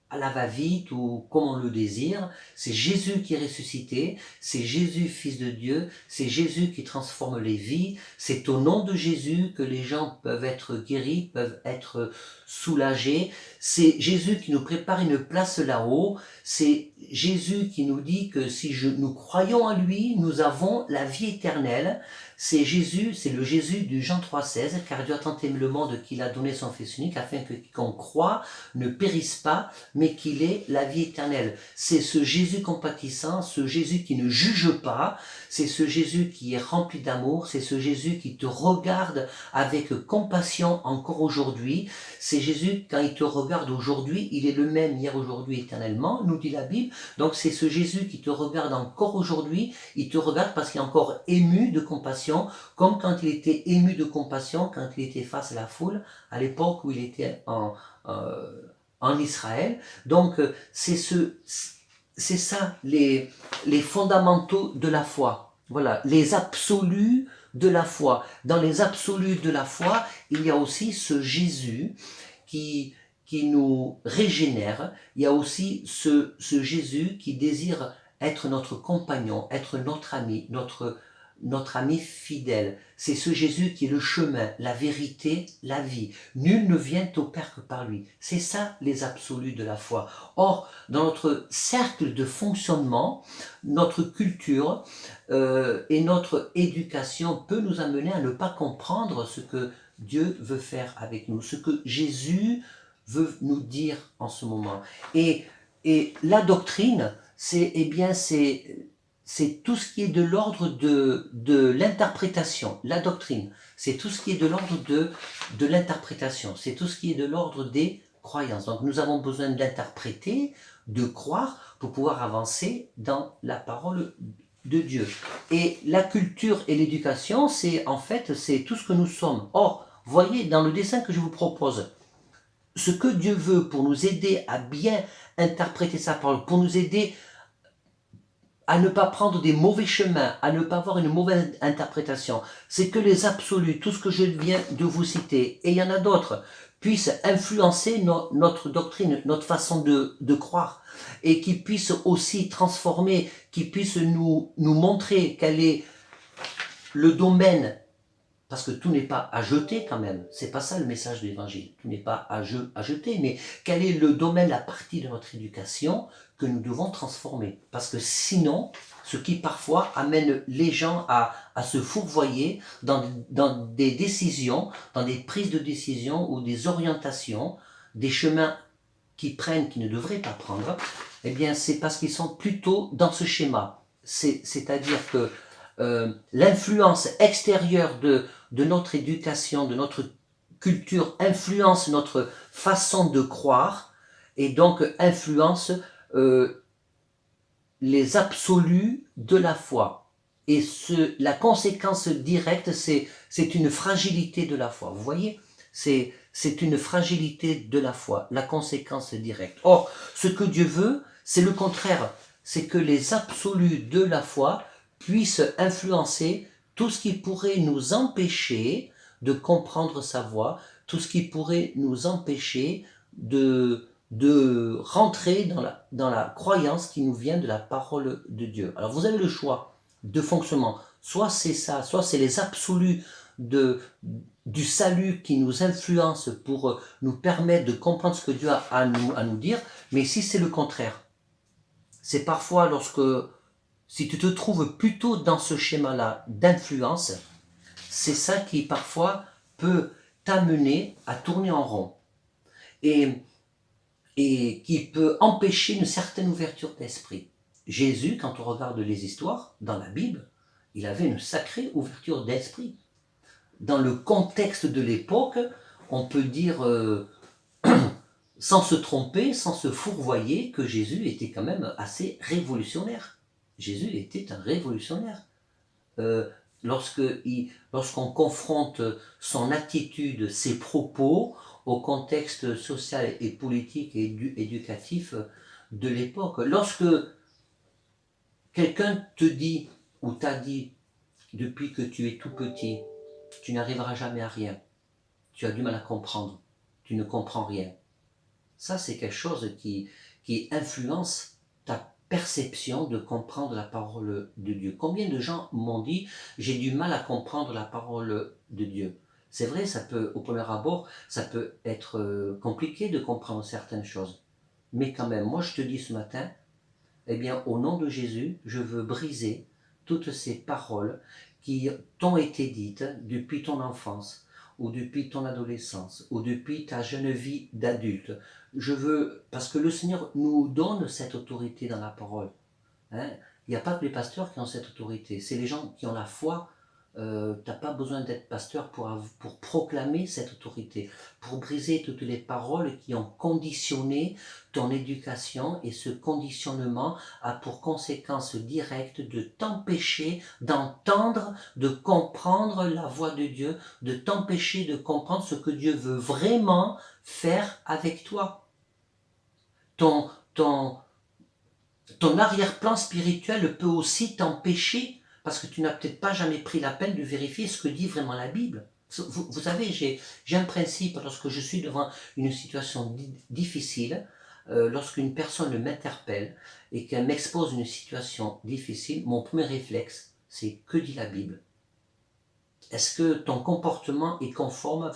à la va-vite ou comme on le désire. C'est Jésus qui est ressuscité, c'est Jésus fils de Dieu, c'est Jésus qui transforme les vies, c'est au nom de Jésus que les gens peuvent être guéris, peuvent être soulagés, c'est Jésus qui nous prépare une place là-haut, c'est Jésus qui nous dit que si nous croyons en lui, nous avons la vie éternelle. C'est Jésus, c'est le Jésus du Jean 3,16, car Dieu a tant aimé le monde qu'il a donné son Fils unique, afin que quiconque croit ne périsse pas, mais qu'il ait la vie éternelle. C'est ce Jésus compatissant, ce Jésus qui ne juge pas, c'est ce Jésus qui est rempli d'amour, c'est ce Jésus qui te regarde avec compassion encore aujourd'hui. C'est Jésus, quand il te regarde aujourd'hui, il est le même hier, aujourd'hui, éternellement, nous dit la Bible. Donc c'est ce Jésus qui te regarde encore aujourd'hui, il te regarde parce qu'il est encore ému de compassion, comme quand il était ému de compassion, quand il était face à la foule, à l'époque où il était en Israël. Donc c'est ça les fondamentaux de la foi. Voilà, les absolus de la foi. Dans les absolus de la foi, il y a aussi ce Jésus qui nous régénère. Il y a aussi ce Jésus qui désire être notre compagnon, être notre ami, notre ami fidèle. C'est ce Jésus qui est le chemin, la vérité, la vie. Nul ne vient au Père que par lui. C'est ça les absolus de la foi. Or, dans notre cercle de fonctionnement, notre culture et notre éducation peut nous amener à ne pas comprendre ce que Dieu veut faire avec nous, ce que Jésus veut nous dire en ce moment. Et la doctrine, c'est tout ce qui est de l'ordre de l'interprétation. La doctrine, c'est tout ce qui est de l'ordre de l'interprétation. C'est tout ce qui est de l'ordre des croyances. Donc nous avons besoin d'interpréter, de croire pour pouvoir avancer dans la parole de Dieu. Et la culture et l'éducation, c'est tout ce que nous sommes. Or, voyez dans le dessin que je vous propose, ce que Dieu veut pour nous aider à bien interpréter sa parole, pour nous aider à ne pas prendre des mauvais chemins, à ne pas avoir une mauvaise interprétation, c'est que les absolus, tout ce que je viens de vous citer, et il y en a d'autres, puissent influencer notre doctrine, notre façon de croire, et qui puissent aussi transformer, qui puissent nous montrer quel est le domaine, parce que tout n'est pas à jeter quand même, c'est pas ça le message de l'évangile, tout n'est pas à jeter, mais quel est le domaine, la partie de notre éducation que nous devons transformer. Parce que sinon, ce qui parfois amène les gens à se fourvoyer dans des décisions, dans des prises de décision ou des orientations, des chemins qu'ils prennent, qu'ils ne devraient pas prendre, eh bien c'est parce qu'ils sont plutôt dans ce schéma. C'est-à-dire que l'influence extérieure de notre éducation, de notre culture, influence notre façon de croire et donc influence les absolus de la foi. Et la conséquence directe, c'est une fragilité de la foi. Vous voyez, c'est une fragilité de la foi, la conséquence directe. Or, ce que Dieu veut, c'est le contraire. C'est que les absolus de la foi puissent influencer tout ce qui pourrait nous empêcher de comprendre sa voix, tout ce qui pourrait nous empêcher de rentrer dans la croyance qui nous vient de la parole de Dieu. Alors vous avez le choix de fonctionnement. Soit c'est ça, soit c'est les absolus du salut qui nous influencent pour nous permettre de comprendre ce que Dieu a à nous dire. Mais si c'est le contraire, c'est parfois si tu te trouves plutôt dans ce schéma-là d'influence, c'est ça qui parfois peut t'amener à tourner en rond et, et qui peut empêcher une certaine ouverture d'esprit. Jésus, quand on regarde les histoires dans la Bible, il avait une sacrée ouverture d'esprit. Dans le contexte de l'époque, on peut dire, sans se tromper, sans se fourvoyer, que Jésus était quand même assez révolutionnaire. Jésus était un révolutionnaire. Lorsqu'on confronte son attitude, ses propos au contexte social et politique et éducatif de l'époque. Lorsque quelqu'un te dit ou t'a dit depuis que tu es tout petit, tu n'arriveras jamais à rien, tu as du mal à comprendre, tu ne comprends rien. Ça, c'est quelque chose qui influence ta perception de comprendre la parole de Dieu. Combien de gens m'ont dit « j'ai du mal à comprendre la parole de Dieu ». C'est vrai, ça peut, au premier abord, ça peut être compliqué de comprendre certaines choses. Mais quand même, moi je te dis ce matin, eh bien, au nom de Jésus, je veux briser toutes ces paroles qui t'ont été dites depuis ton enfance, ou depuis ton adolescence, ou depuis ta jeune vie d'adulte. Je veux, parce que le Seigneur nous donne cette autorité dans la parole. Hein. Il n'y a pas que les pasteurs qui ont cette autorité, c'est les gens qui ont la foi. Tu n'as pas besoin d'être pasteur pour proclamer cette autorité, pour briser toutes les paroles qui ont conditionné ton éducation, et ce conditionnement a pour conséquence directe de t'empêcher d'entendre, de comprendre la voix de Dieu, de t'empêcher de comprendre ce que Dieu veut vraiment faire avec toi. Ton arrière-plan spirituel peut aussi t'empêcher, parce que tu n'as peut-être pas jamais pris la peine de vérifier ce que dit vraiment la Bible. Vous savez, j'ai un principe, lorsque je suis devant une situation difficile, lorsqu'une personne m'interpelle et qu'elle m'expose une situation difficile, mon premier réflexe, c'est que dit la Bible? Est-ce que ton comportement est conforme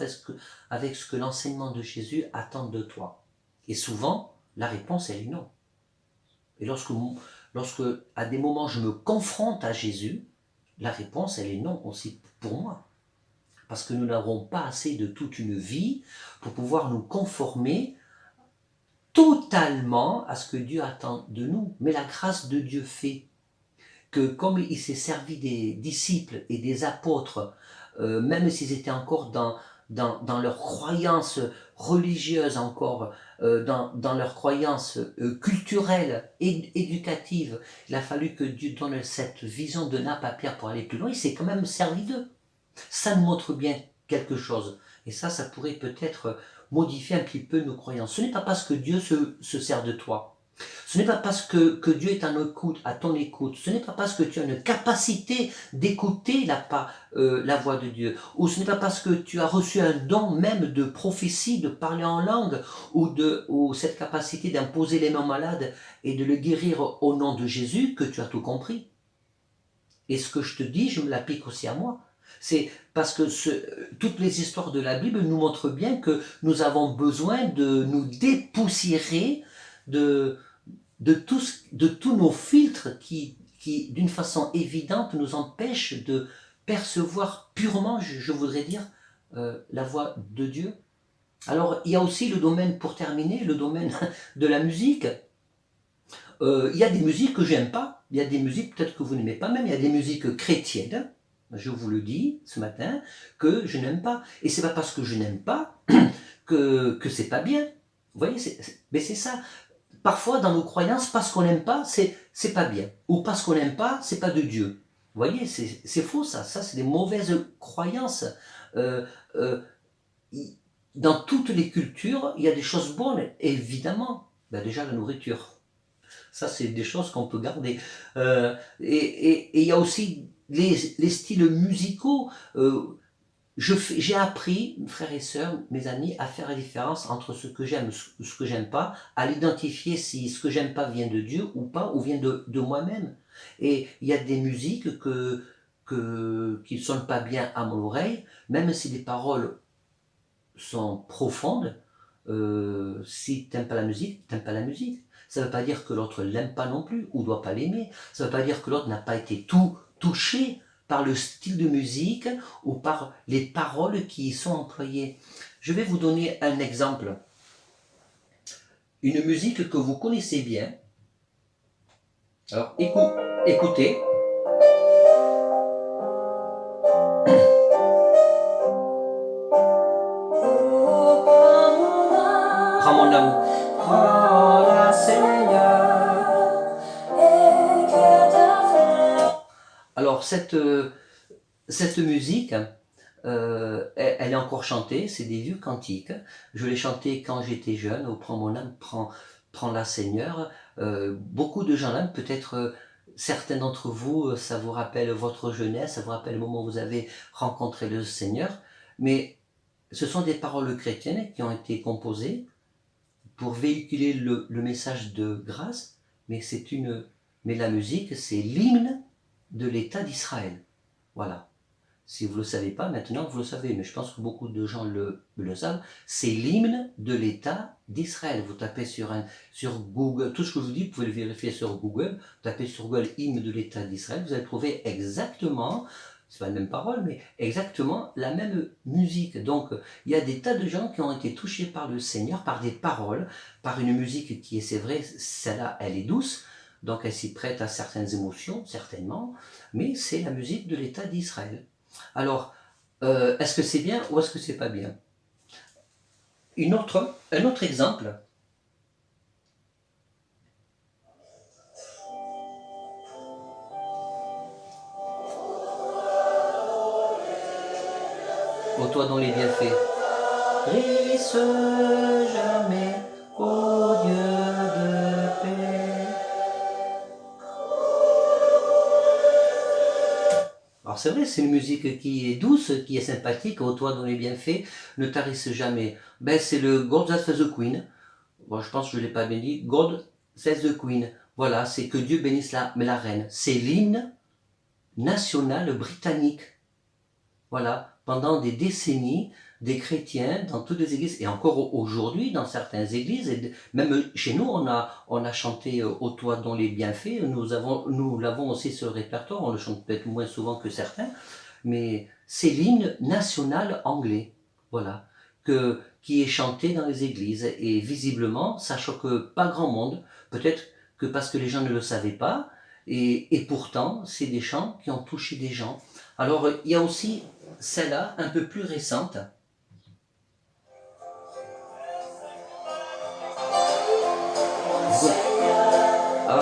avec ce que l'enseignement de Jésus attend de toi? Et souvent, la réponse, elle est non. Et lorsque à des moments je me confronte à Jésus, la réponse elle est non aussi pour moi. Parce que nous n'avons pas assez de toute une vie pour pouvoir nous conformer totalement à ce que Dieu attend de nous. Mais la grâce de Dieu fait que comme il s'est servi des disciples et des apôtres, même s'ils étaient encore dans leur croyance religieuse, encore dans leur croyance culturelle et éducative, il a fallu que Dieu donne cette vision de nappe à Pierre pour aller plus loin. Il s'est quand même servi d'eux. Ça nous montre bien quelque chose. Et ça pourrait peut-être modifier un petit peu nos croyances. Ce n'est pas parce que Dieu se sert de toi. Ce n'est pas parce que Dieu est à ton écoute. Ce n'est pas parce que tu as une capacité d'écouter la voix de Dieu. Ou ce n'est pas parce que tu as reçu un don même de prophétie, de parler en langue, ou cette capacité d'imposer les mains malades et de le guérir au nom de Jésus que tu as tout compris. Et ce que je te dis, je me l'applique aussi à moi. C'est parce que toutes les histoires de la Bible nous montrent bien que nous avons besoin de nous dépoussiérer de tous nos filtres qui d'une façon évidente, nous empêchent de percevoir purement, je voudrais dire, la voix de Dieu. Alors, il y a aussi le domaine, pour terminer, le domaine de la musique. Il y a des musiques que j'aime pas, il y a des musiques peut-être que vous n'aimez pas, même il y a des musiques chrétiennes, je vous le dis ce matin, que je n'aime pas. Et c'est pas parce que je n'aime pas que c'est pas bien. Vous voyez, mais c'est ça. Parfois, dans nos croyances, parce qu'on n'aime pas, c'est pas bien. Ou parce qu'on n'aime pas, c'est pas de Dieu. Vous voyez, c'est faux ça. Ça, c'est des mauvaises croyances. Dans toutes les cultures, il y a des choses bonnes, évidemment. Ben déjà, la nourriture. Ça, c'est des choses qu'on peut garder. Et il y a aussi les styles musicaux. J'ai appris, frères et sœurs, mes amis, à faire la différence entre ce que j'aime et ce que j'aime pas, à l'identifier si ce que j'aime pas vient de Dieu ou pas, ou vient de moi-même. Et il y a des musiques qui ne sonnent pas bien à mon oreille, même si les paroles sont profondes. Si tu n'aimes pas la musique, tu n'aimes pas la musique. Ça ne veut pas dire que l'autre l'aime pas non plus, ou doit pas l'aimer. Ça ne veut pas dire que l'autre n'a pas été touché par le style de musique ou par les paroles qui y sont employées. Je vais vous donner un exemple. Une musique que vous connaissez bien. Alors écoutez. Prends mon amour. Prends-la, Seigneur. Alors cette musique, elle est encore chantée, c'est des vieux cantiques. Je l'ai chantée quand j'étais jeune, au Prends mon âme, prends-la Seigneur. Beaucoup de gens l'aiment, peut-être certains d'entre vous, ça vous rappelle votre jeunesse, ça vous rappelle le moment où vous avez rencontré le Seigneur. Mais ce sont des paroles chrétiennes qui ont été composées pour véhiculer le message de grâce, mais la musique, c'est l'hymne de l'État d'Israël. Voilà. Si vous ne le savez pas, maintenant vous le savez, mais je pense que beaucoup de gens le savent. C'est l'hymne de l'État d'Israël. Vous tapez sur Google, tout ce que je vous dis, vous pouvez le vérifier sur Google. Vous tapez sur Google hymne de l'État d'Israël, vous allez trouver exactement, c'est pas la même parole, mais exactement la même musique. Donc il y a des tas de gens qui ont été touchés par le Seigneur, par des paroles, par une musique qui est, c'est vrai, celle-là, elle est douce. Donc elle s'y prête à certaines émotions, certainement, mais c'est la musique de l'État d'Israël. Alors, est-ce que c'est bien ou est-ce que c'est pas bien? Un autre exemple. Ô toi dont les bienfaits rissent jamais, ô Dieu de paix. Alors c'est vrai, c'est une musique qui est douce, qui est sympathique, ô toi dont les bienfaits ne tarissent jamais. Ben, c'est le God Save the Queen. Bon, je pense que je ne l'ai pas bien dit. God Save the Queen. Voilà, c'est que Dieu bénisse la reine. C'est l'hymne national britannique. Voilà, pendant des décennies, des chrétiens dans toutes les églises, et encore aujourd'hui dans certaines églises, et même chez nous, on a chanté Ô toi dont les bienfaits, nous l'avons aussi sur le répertoire, on le chante peut-être moins souvent que certains, mais c'est l'hymne national anglais, voilà, qui est chanté dans les églises, et visiblement, ça choque pas grand monde, peut-être que parce que les gens ne le savaient pas, et pourtant, c'est des chants qui ont touché des gens. Alors, il y a aussi celle-là, un peu plus récente. Ah.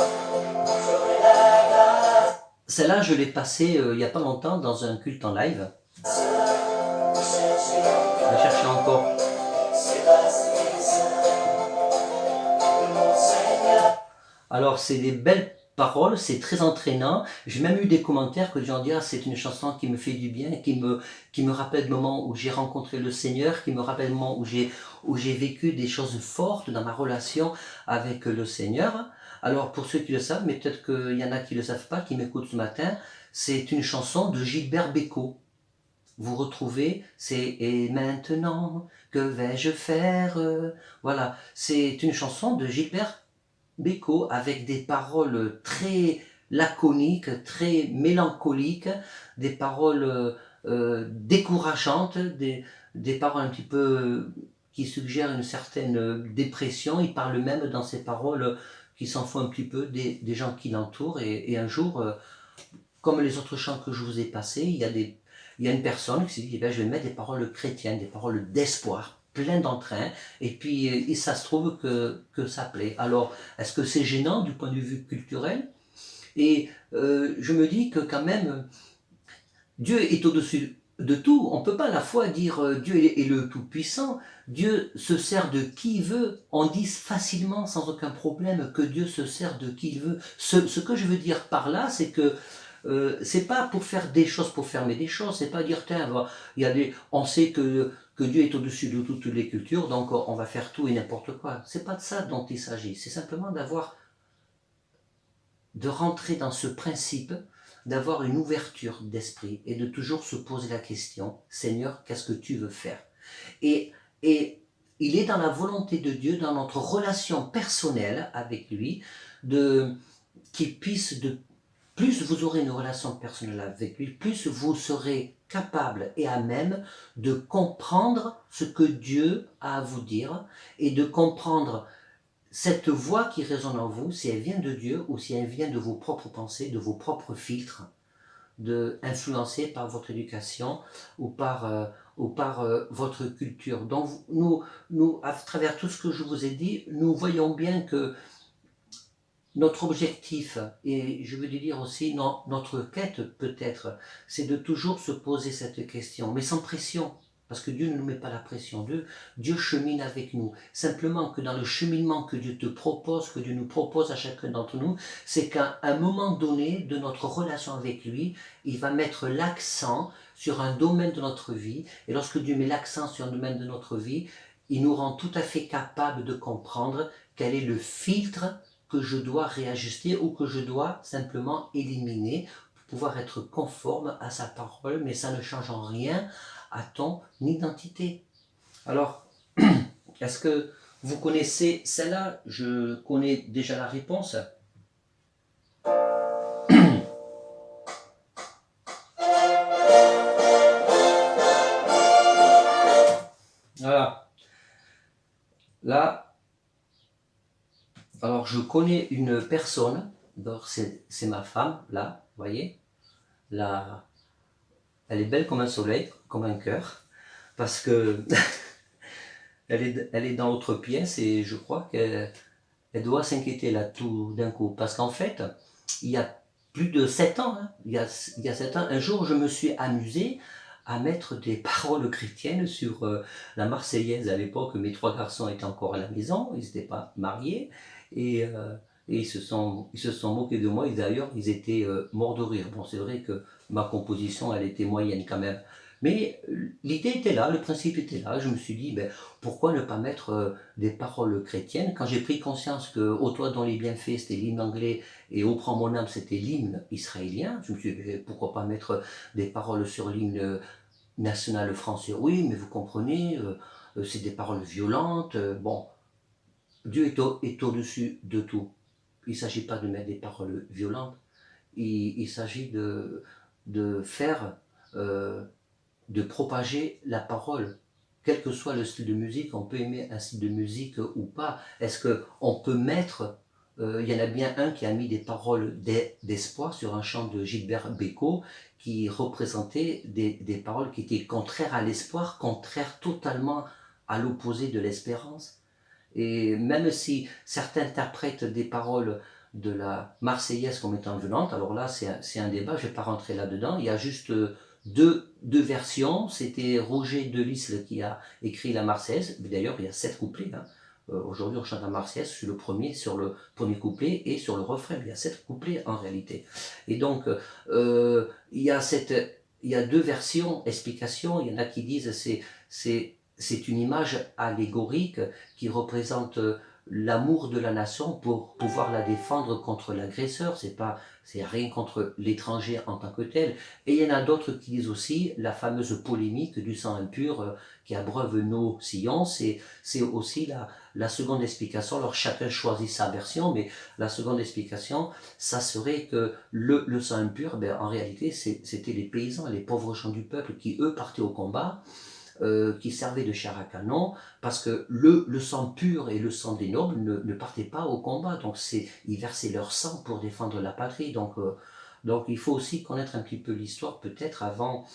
Celle-là, je l'ai passée il n'y a pas longtemps dans un culte en live. Je vais chercher encore. Alors, c'est des belles paroles, c'est très entraînant. J'ai même eu des commentaires que les gens disent ah, c'est une chanson qui me fait du bien, qui me rappelle le moment où j'ai rencontré le Seigneur, qui me rappelle le moment où j'ai vécu des choses fortes dans ma relation avec le Seigneur. Alors pour ceux qui le savent, mais peut-être qu'il y en a qui ne le savent pas, qui m'écoutent ce matin, c'est une chanson de Gilbert Bécaud. Vous retrouvez, c'est « Et maintenant, que vais-je faire ?» Voilà, c'est une chanson de Gilbert Bécaud avec des paroles très laconiques, très mélancoliques, des paroles décourageantes, des paroles un petit peu qui suggèrent une certaine dépression. Il parle même dans ces paroles qui s'en font un petit peu des gens qui l'entourent. Et un jour, comme les autres chants que je vous ai passés, il y a une personne qui s'est dit, eh bien, je vais mettre des paroles chrétiennes, des paroles d'espoir, plein d'entrain, et puis ça se trouve que ça plaît. Alors, est-ce que c'est gênant du point de vue culturel? Et je me dis que quand même, Dieu est au-dessus de tout. On ne peut pas à la fois dire Dieu est le Tout-Puissant, Dieu se sert de qui il veut. On dit facilement, sans aucun problème, que Dieu se sert de qui il veut. Ce que je veux dire par là, c'est que c'est pas pour faire des choses, pour fermer des choses, c'est pas dire, tiens, on sait que Dieu est au-dessus de toutes les cultures, donc on va faire tout et n'importe quoi. C'est pas de ça dont il s'agit, c'est simplement de rentrer dans ce principe, d'avoir une ouverture d'esprit et de toujours se poser la question, Seigneur, qu'est-ce que tu veux faire? Et il est dans la volonté de Dieu, dans notre relation personnelle avec lui, qu'il puisse plus vous aurez une relation personnelle avec lui, plus vous serez capable et à même de comprendre ce que Dieu a à vous dire et de comprendre cette voix qui résonne en vous, si elle vient de Dieu ou si elle vient de vos propres pensées, de vos propres filtres, influencés par votre éducation ou par votre culture. Donc nous, à travers tout ce que je vous ai dit, nous voyons bien que notre objectif, et je veux dire aussi notre quête peut-être, c'est de toujours se poser cette question, mais sans pression, parce que Dieu ne nous met pas la pression. Dieu chemine avec nous. Simplement que dans le cheminement que Dieu te propose, que Dieu nous propose à chacun d'entre nous, c'est qu'à un moment donné de notre relation avec lui, il va mettre l'accent sur un domaine de notre vie, et lorsque Dieu met l'accent sur un domaine de notre vie, il nous rend tout à fait capables de comprendre quel est le filtre que je dois réajuster ou que je dois simplement éliminer pour pouvoir être conforme à sa parole, mais ça ne change en rien à ton identité. Alors, est-ce que vous connaissez celle-là? Je connais déjà la réponse. Voilà. Là, alors je connais une personne, c'est ma femme, là, vous voyez, là, elle est belle comme un soleil, comme un cœur, parce que elle est dans l'autre pièce et je crois qu'elle doit s'inquiéter là tout d'un coup, parce qu'en fait, il y a plus de 7 ans, hein, il y a 7 ans, un jour je me suis amusé à mettre des paroles chrétiennes sur la Marseillaise. À l'époque, mes 3 garçons étaient encore à la maison, ils n'étaient pas mariés, et ils se sont moqués de moi, d'ailleurs ils étaient morts de rire. Bon, c'est vrai que ma composition, elle était moyenne quand même. Mais l'idée était là, le principe était là. Je me suis dit, ben, pourquoi ne pas mettre des paroles chrétiennes? Quand j'ai pris conscience que Ô toi dont les bienfaits, c'était l'hymne anglais, et Ô prends mon âme, c'était l'hymne israélien, je me suis dit, ben, pourquoi pas mettre des paroles sur l'hymne national français? Oui, mais vous comprenez, c'est des paroles violentes. Bon, Dieu est au-dessus de tout. Il ne s'agit pas de mettre des paroles violentes. Il s'agit de faire, de propager la parole. Quel que soit le style de musique, on peut aimer un style de musique ou pas. Est-ce qu'on peut mettre... il y en a bien un qui a mis des paroles d'espoir sur un chant de Gilbert Bécaud qui représentait des paroles qui étaient contraires à l'espoir, contraires totalement à l'opposé de l'espérance. Et même si certains interprètent des paroles de la Marseillaise comme étant violentes, alors là c'est un débat, je ne vais pas rentrer là-dedans, il y a juste deux versions. C'était Roger Delisle qui a écrit la Marseillaise, d'ailleurs il y a 7 couplets, hein. Aujourd'hui on chante la Marseillaise sur le premier couplet et sur le refrain, il y a 7 couplets en réalité. Et donc il y a 2 versions, explications. Il y en a qui disent c'est une image allégorique qui représente l'amour de la nation pour pouvoir la défendre contre l'agresseur. C'est rien contre l'étranger en tant que tel. Et il y en a d'autres qui disent aussi la fameuse polémique du sang impur qui abreuve nos sillons. C'est aussi la seconde explication. Alors chacun choisit sa version, mais la seconde explication, ça serait que le sang impur, ben, en réalité, c'était les paysans, les pauvres gens du peuple qui, eux, partaient au combat, qui servaient de chair à canon, parce que le sang pur et le sang des nobles ne partaient pas au combat, donc ils versaient leur sang pour défendre la patrie. Donc il faut aussi connaître un petit peu l'histoire peut-être avant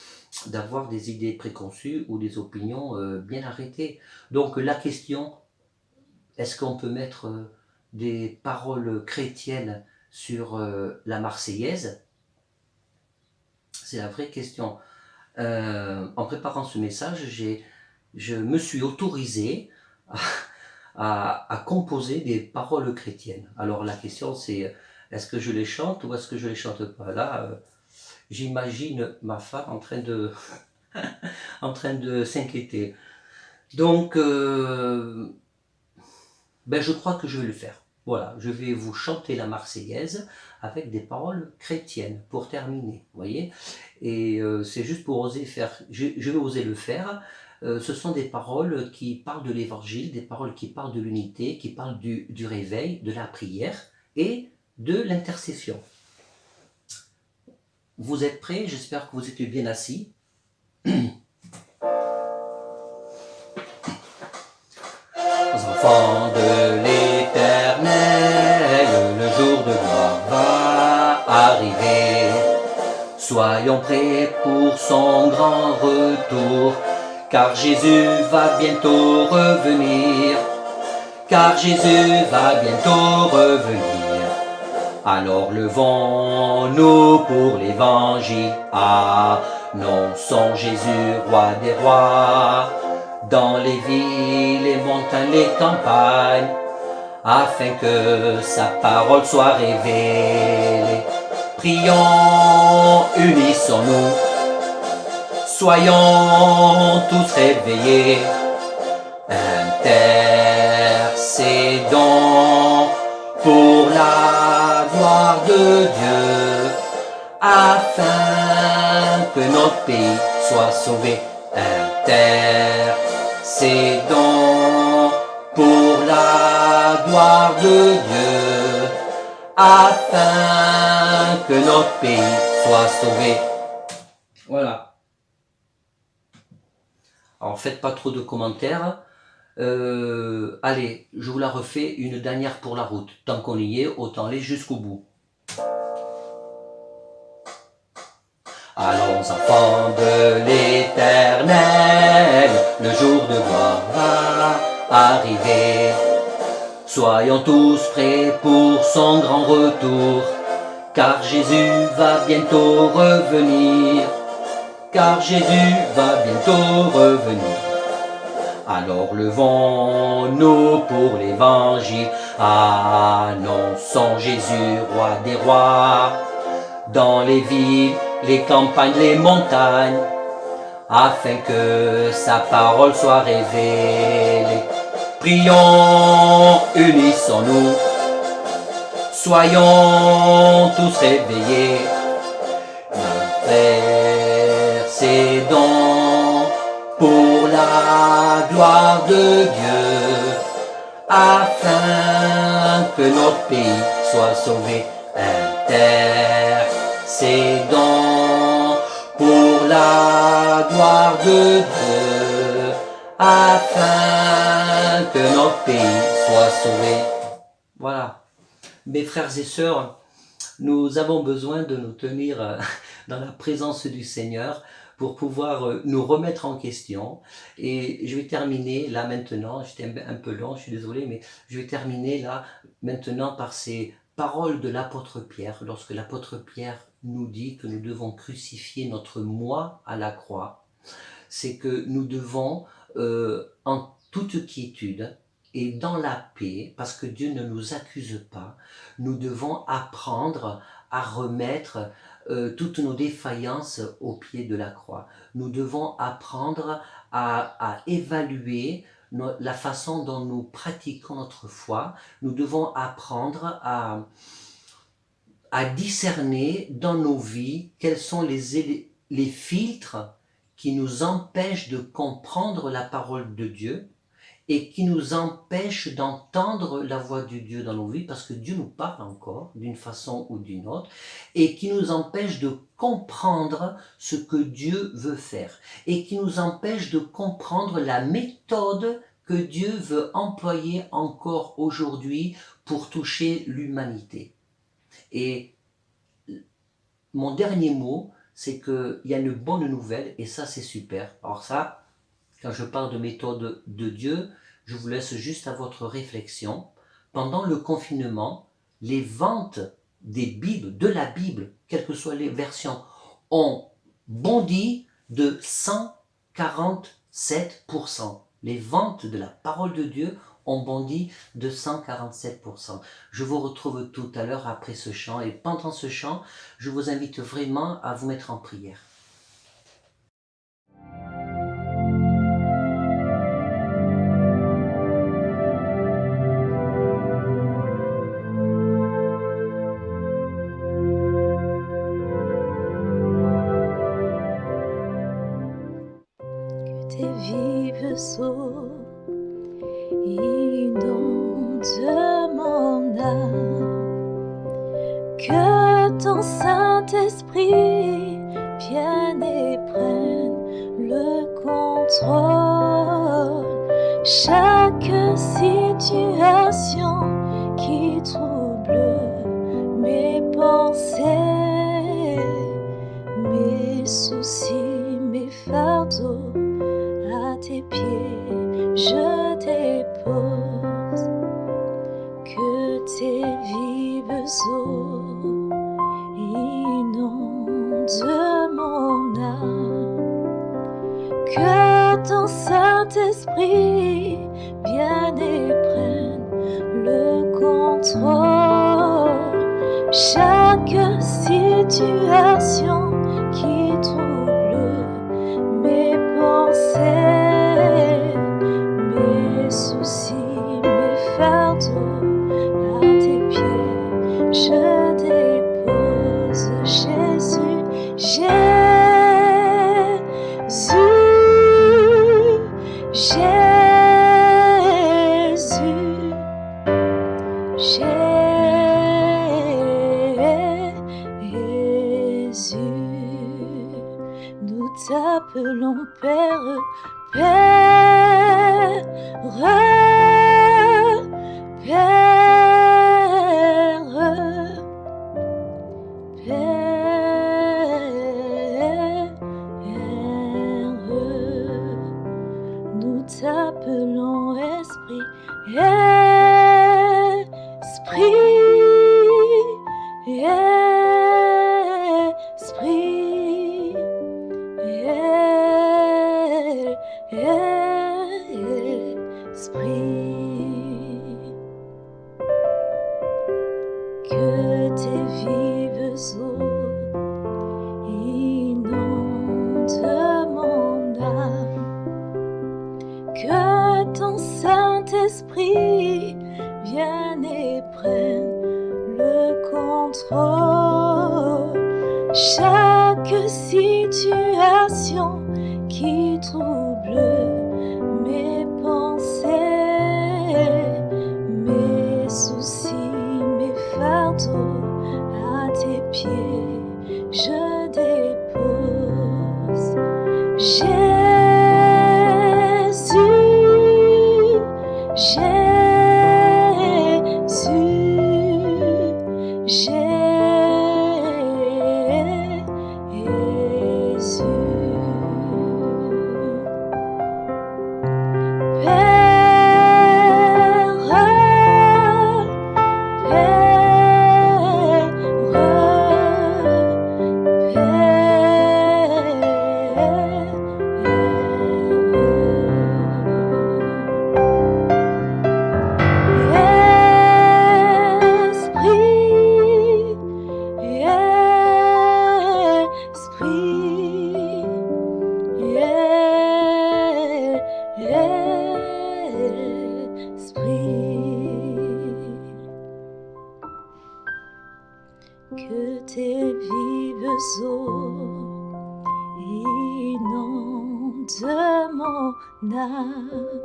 d'avoir des idées préconçues ou des opinions bien arrêtées. Donc la question, est-ce qu'on peut mettre des paroles chrétiennes sur la Marseillaise? C'est la vraie question. En préparant ce message, je me suis autorisé à composer des paroles chrétiennes. Alors la question c'est, est-ce que je les chante ou est-ce que je les chante pas? Là, j'imagine ma femme en train de, en train de s'inquiéter. Donc, ben, je crois que je vais le faire. Voilà, je vais vous chanter la Marseillaise avec des paroles chrétiennes pour terminer, vous voyez. Et c'est juste pour oser faire, je vais oser le faire. Ce sont des paroles qui parlent de l'évangile, des paroles qui parlent de l'unité, qui parlent du réveil, de la prière et de l'intercession. Vous êtes prêts? J'espère que vous êtes bien assis. Enfants de l'Éternel, le jour de gloire va arriver. Soyons prêts pour son grand retour, car Jésus va bientôt revenir. Car Jésus va bientôt revenir. Alors levons-nous pour l'évangile. Annonçons Jésus, roi des rois, dans les villes, les montagnes, les campagnes, afin que sa parole soit révélée. Prions, unissons-nous, soyons tous réveillés, intercédons pour la gloire de Dieu, afin que notre pays soit sauvé. Intercédons pour la gloire de Dieu, afin que notre pays soit sauvé. Voilà. Alors faites pas trop de commentaires. Allez, je vous la refais une dernière pour la route. Tant qu'on y est, autant aller jusqu'au bout. Allons enfants de l'Éternel, le jour de gloire va arriver. Soyons tous prêts pour son grand retour, car Jésus va bientôt revenir. Car Jésus va bientôt revenir. Alors levons-nous pour l'évangile, annonçons Jésus, roi des rois, dans les villes, les campagnes, les montagnes, afin que sa parole soit révélée. Prions, unissons-nous, soyons tous réveillés, intercédons pour la gloire de Dieu, afin que notre pays soit sauvé. Intercédons pour la gloire de Dieu, afin que notre pays soit sauvé. Voilà. Mes frères et sœurs, nous avons besoin de nous tenir dans la présence du Seigneur pour pouvoir nous remettre en question. Et je vais terminer là maintenant, j'étais un peu long, je suis désolé, mais je vais terminer là maintenant par ces paroles de l'apôtre Pierre, lorsque l'apôtre Pierre nous dit que nous devons crucifier notre moi à la croix. C'est que nous devons, en toute quiétude et dans la paix, parce que Dieu ne nous accuse pas, nous devons apprendre à remettre toutes nos défaillances au pied de la croix. Nous devons apprendre à évaluer la façon dont nous pratiquons notre foi. Nous devons apprendre à discerner dans nos vies quels sont les filtres qui nous empêchent de comprendre la parole de Dieu et qui nous empêchent d'entendre la voix de Dieu dans nos vies, parce que Dieu nous parle encore d'une façon ou d'une autre, et qui nous empêchent de comprendre ce que Dieu veut faire, et qui nous empêchent de comprendre la méthode que Dieu veut employer encore aujourd'hui pour toucher l'humanité. Et mon dernier mot, c'est qu'il y a une bonne nouvelle, et ça c'est super. Alors ça, quand je parle de méthode de Dieu, je vous laisse juste à votre réflexion. Pendant le confinement, les ventes des Bibles, de la Bible, quelles que soient les versions, ont bondi de 147%. Les ventes de la parole de Dieu ont bondi de 147%. Je vous retrouve tout à l'heure après ce chant, et pendant ce chant, je vous invite vraiment à vous mettre en prière. Tes vives eaux inondent mon âme, que ton Saint-Esprit vienne et prenne le contrôle. Chaque situation qui trouble mes pensées, mes soucis, mes fardeaux, à tes pieds je dépose. Que tes vives eaux inondent mon âme, que ton Saint-Esprit vienne et prenne le contrôle. Chaque situation qui trouble mes pensées, mes soucis, mes fardeaux, à tes pieds je dépose. Jésus, Jésus, Jésus, nous t'appelons Père, Père, Père, Père, nous t'appelons Esprit, Esprit, Esprit, Esprit, que tes vives eaux inondent mon âme, que ton Saint-Esprit vienne et prenne le contrôle. Chaque situation qui trouble mes pensées, mes soucis, mes fardeaux, à tes pieds je dépose. Jésus, Jésus, Jésus, que tes vives eaux inondent mon âme,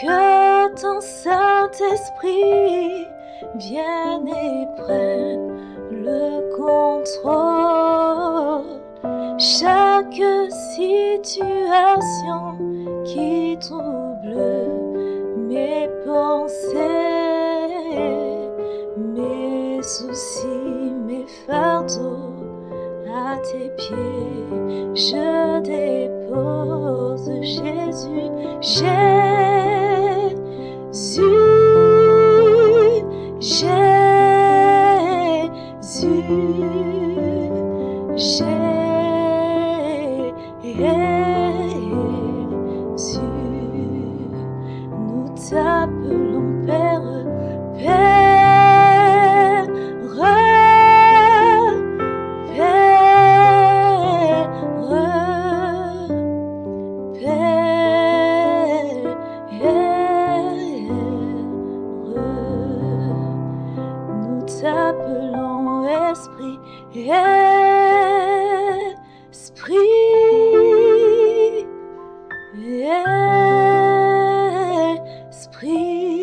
que ton Saint-Esprit vienne et prenne le contrôle. Chaque situation qui trouble mes pensées, mes soucis, mes fardeaux, à tes pieds je dépose. Jésus, Jésus, Jésus, Jésus, nous t'appelons Père, Père, Père, Père, nous t'appelons Esprit, Esprit, Esprit.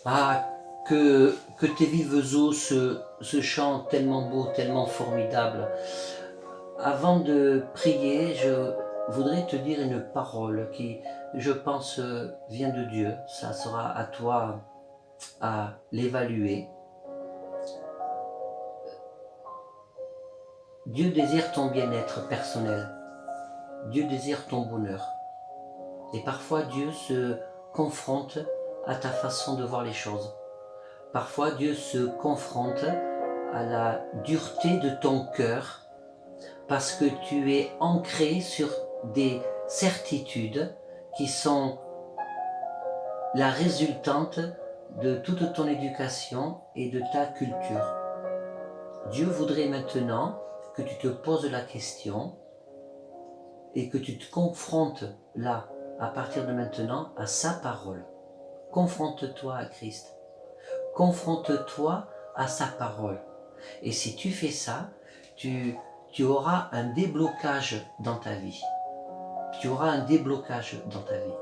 Ah, que tes vives eaux ce chant tellement beau, tellement formidable. Avant de prier, je voudrais te dire une parole qui, je pense, vient de Dieu. Ça sera à toi à l'évaluer. Dieu désire ton bien-être personnel. Dieu désire ton bonheur. Et parfois Dieu se confronte à ta façon de voir les choses. Parfois Dieu se confronte à la dureté de ton cœur parce que tu es ancré sur des certitudes qui sont la résultante de toute ton éducation et de ta culture. Dieu voudrait maintenant que tu te poses la question et que tu te confrontes là, à partir de maintenant, à sa parole. Confronte-toi à Christ. Confronte-toi à sa parole. Et si tu fais ça, tu auras un déblocage dans ta vie. Tu auras un déblocage dans ta vie.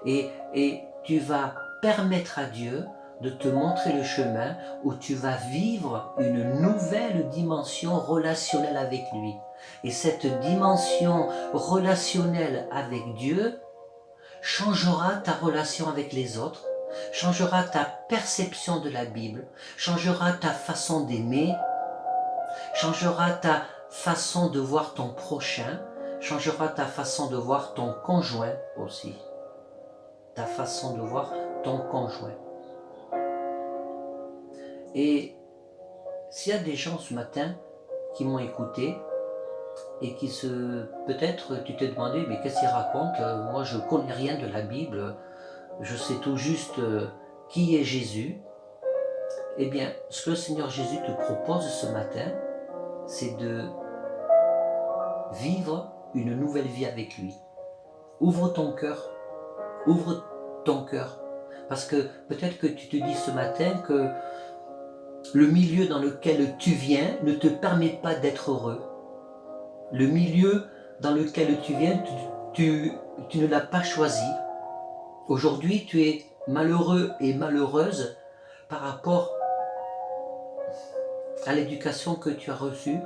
Et tu vas permettre à Dieu de te montrer le chemin où tu vas vivre une nouvelle dimension relationnelle avec lui. Et cette dimension relationnelle avec Dieu changera ta relation avec les autres, changera ta perception de la Bible, changera ta façon d'aimer, changera ta façon de voir ton prochain, changera ta façon de voir ton conjoint aussi. Ta façon de voir ton conjoint. Et s'il y a des gens ce matin qui m'ont écouté et qui peut-être tu t'es demandé mais qu'est-ce qu'il raconte, moi je connais rien de la Bible, je sais tout juste qui est Jésus. Eh bien, ce que le Seigneur Jésus te propose ce matin, c'est de vivre une nouvelle vie avec lui. Ouvre ton cœur, ouvre ton cœur, parce que peut-être que tu te dis ce matin que le milieu dans lequel tu viens ne te permet pas d'être heureux. Le milieu dans lequel tu viens, tu ne l'as pas choisi. Aujourd'hui, tu es malheureux et malheureuse par rapport à l'éducation que tu as reçue,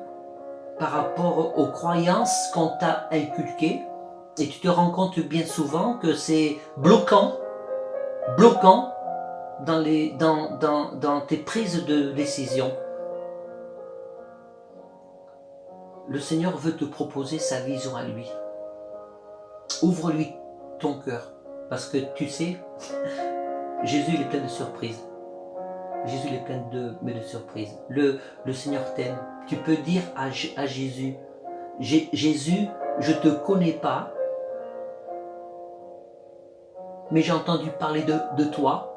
par rapport aux croyances qu'on t'a inculquées, et tu te rends compte bien souvent que c'est bloquant dans tes prises de décision. Le Seigneur veut te proposer sa vision à lui. Ouvre-lui ton cœur, parce que tu sais, Jésus il est plein de surprises. Jésus il est plein de surprises. Le Seigneur t'aime. Tu peux dire à Jésus, Jésus, je ne te connais pas, mais j'ai entendu parler de toi.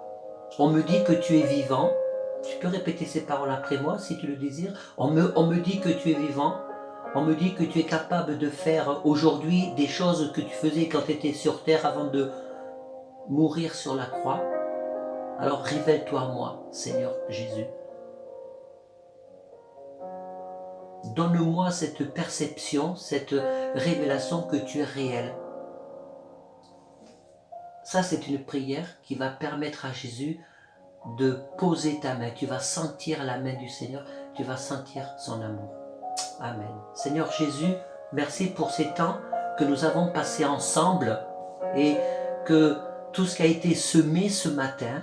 On me dit que tu es vivant. Tu peux répéter ces paroles après moi si tu le désires. On me dit que tu es vivant. On me dit que tu es capable de faire aujourd'hui des choses que tu faisais quand tu étais sur terre avant de mourir sur la croix. Alors révèle-toi à moi, Seigneur Jésus. Donne-moi cette perception, cette révélation que tu es réel. Ça, c'est une prière qui va permettre à Jésus de poser ta main. Tu vas sentir la main du Seigneur, tu vas sentir son amour. Amen. Seigneur Jésus, merci pour ces temps que nous avons passés ensemble et que tout ce qui a été semé ce matin,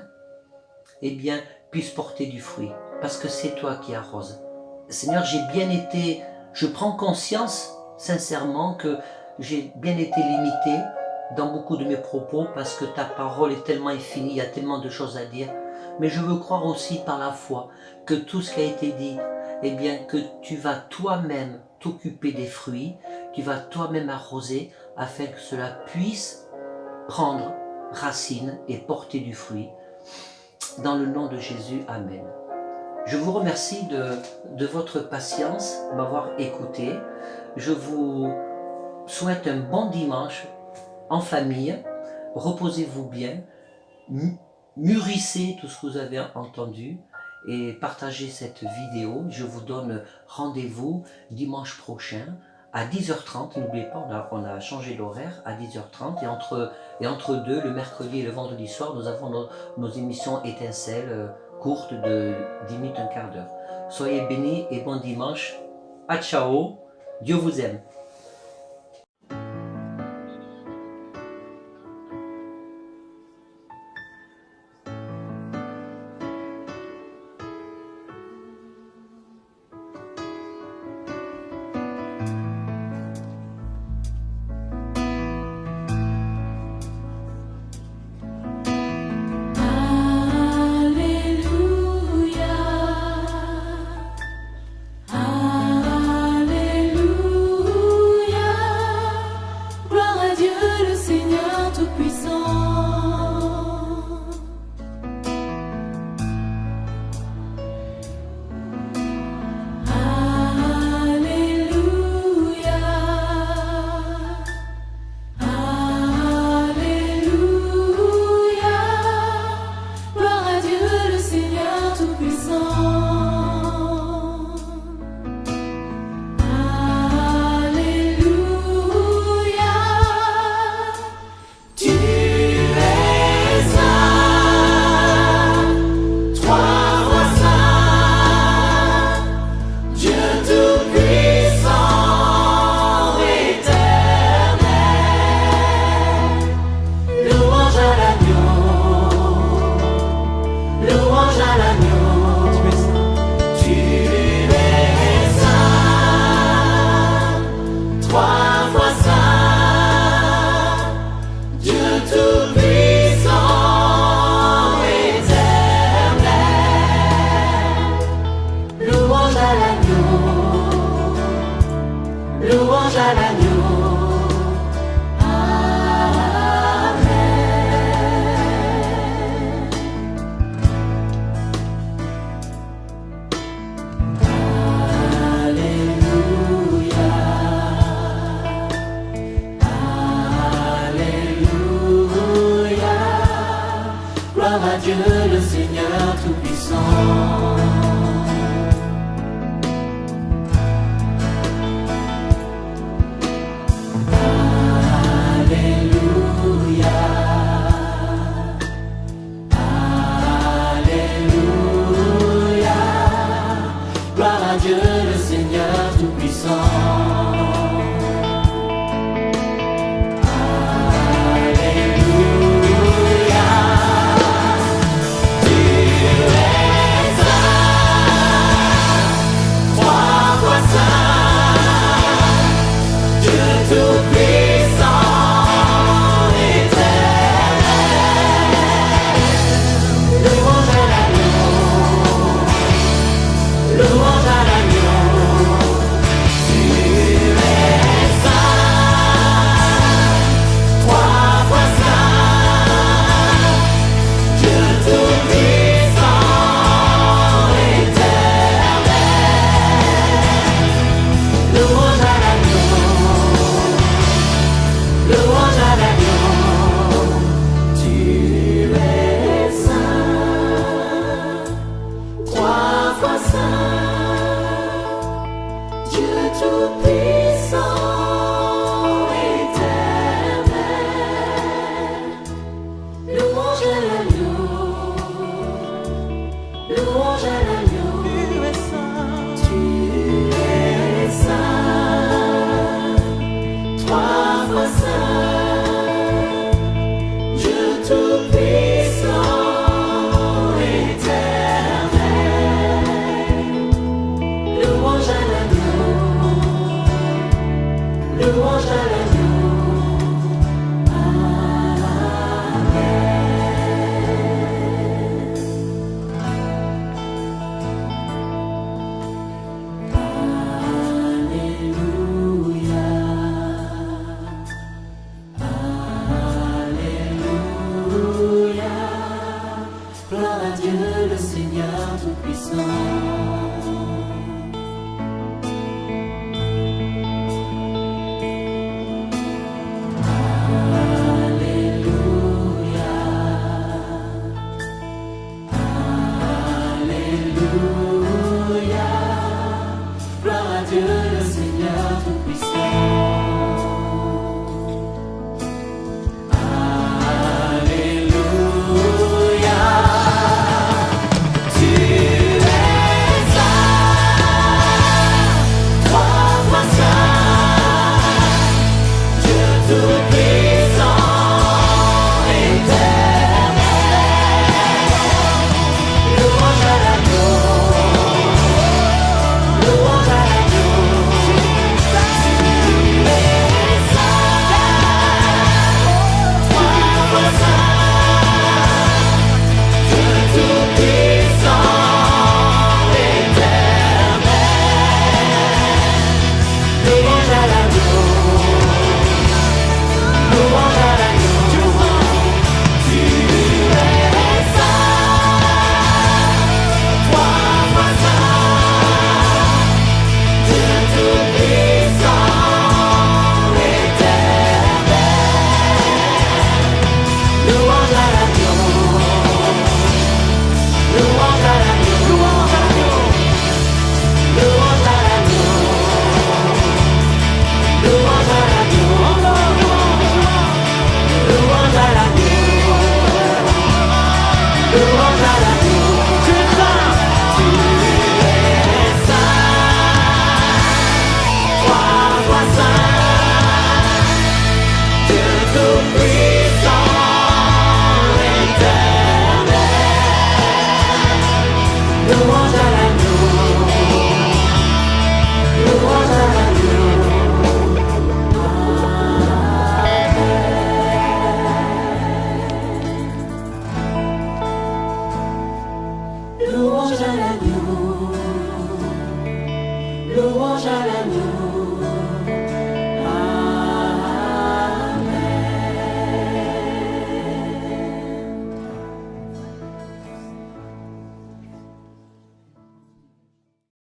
eh bien, puisse porter du fruit, parce que c'est toi qui arroses. Seigneur, je prends conscience sincèrement que j'ai bien été limité dans beaucoup de mes propos parce que ta parole est tellement infinie, il y a tellement de choses à dire. Mais je veux croire aussi par la foi que tout ce qui a été dit, eh bien que tu vas toi-même t'occuper des fruits, tu vas toi-même arroser afin que cela puisse prendre racine et porter du fruit. Dans le nom de Jésus, Amen. Je vous remercie de votre patience, de m'avoir écouté. Je vous souhaite un bon dimanche en famille. Reposez-vous bien, mûrissez tout ce que vous avez entendu et partagez cette vidéo. Je vous donne rendez-vous dimanche prochain à 10h30, n'oubliez pas, on a changé d'horaire à 10h30 et entre deux, le mercredi et le vendredi soir, nous avons nos émissions étincelles courtes de 10 minutes, un quart d'heure. Soyez bénis et bon dimanche. À ciao, Dieu vous aime. Louange à l'agneau. Gloire à Dieu le Seigneur Tout-Puissant. Alléluia. Alléluia. Gloire à Dieu le Seigneur Tout-Puissant. Gloire à Dieu le Seigneur Tout-Puissant. louange à l'agneau.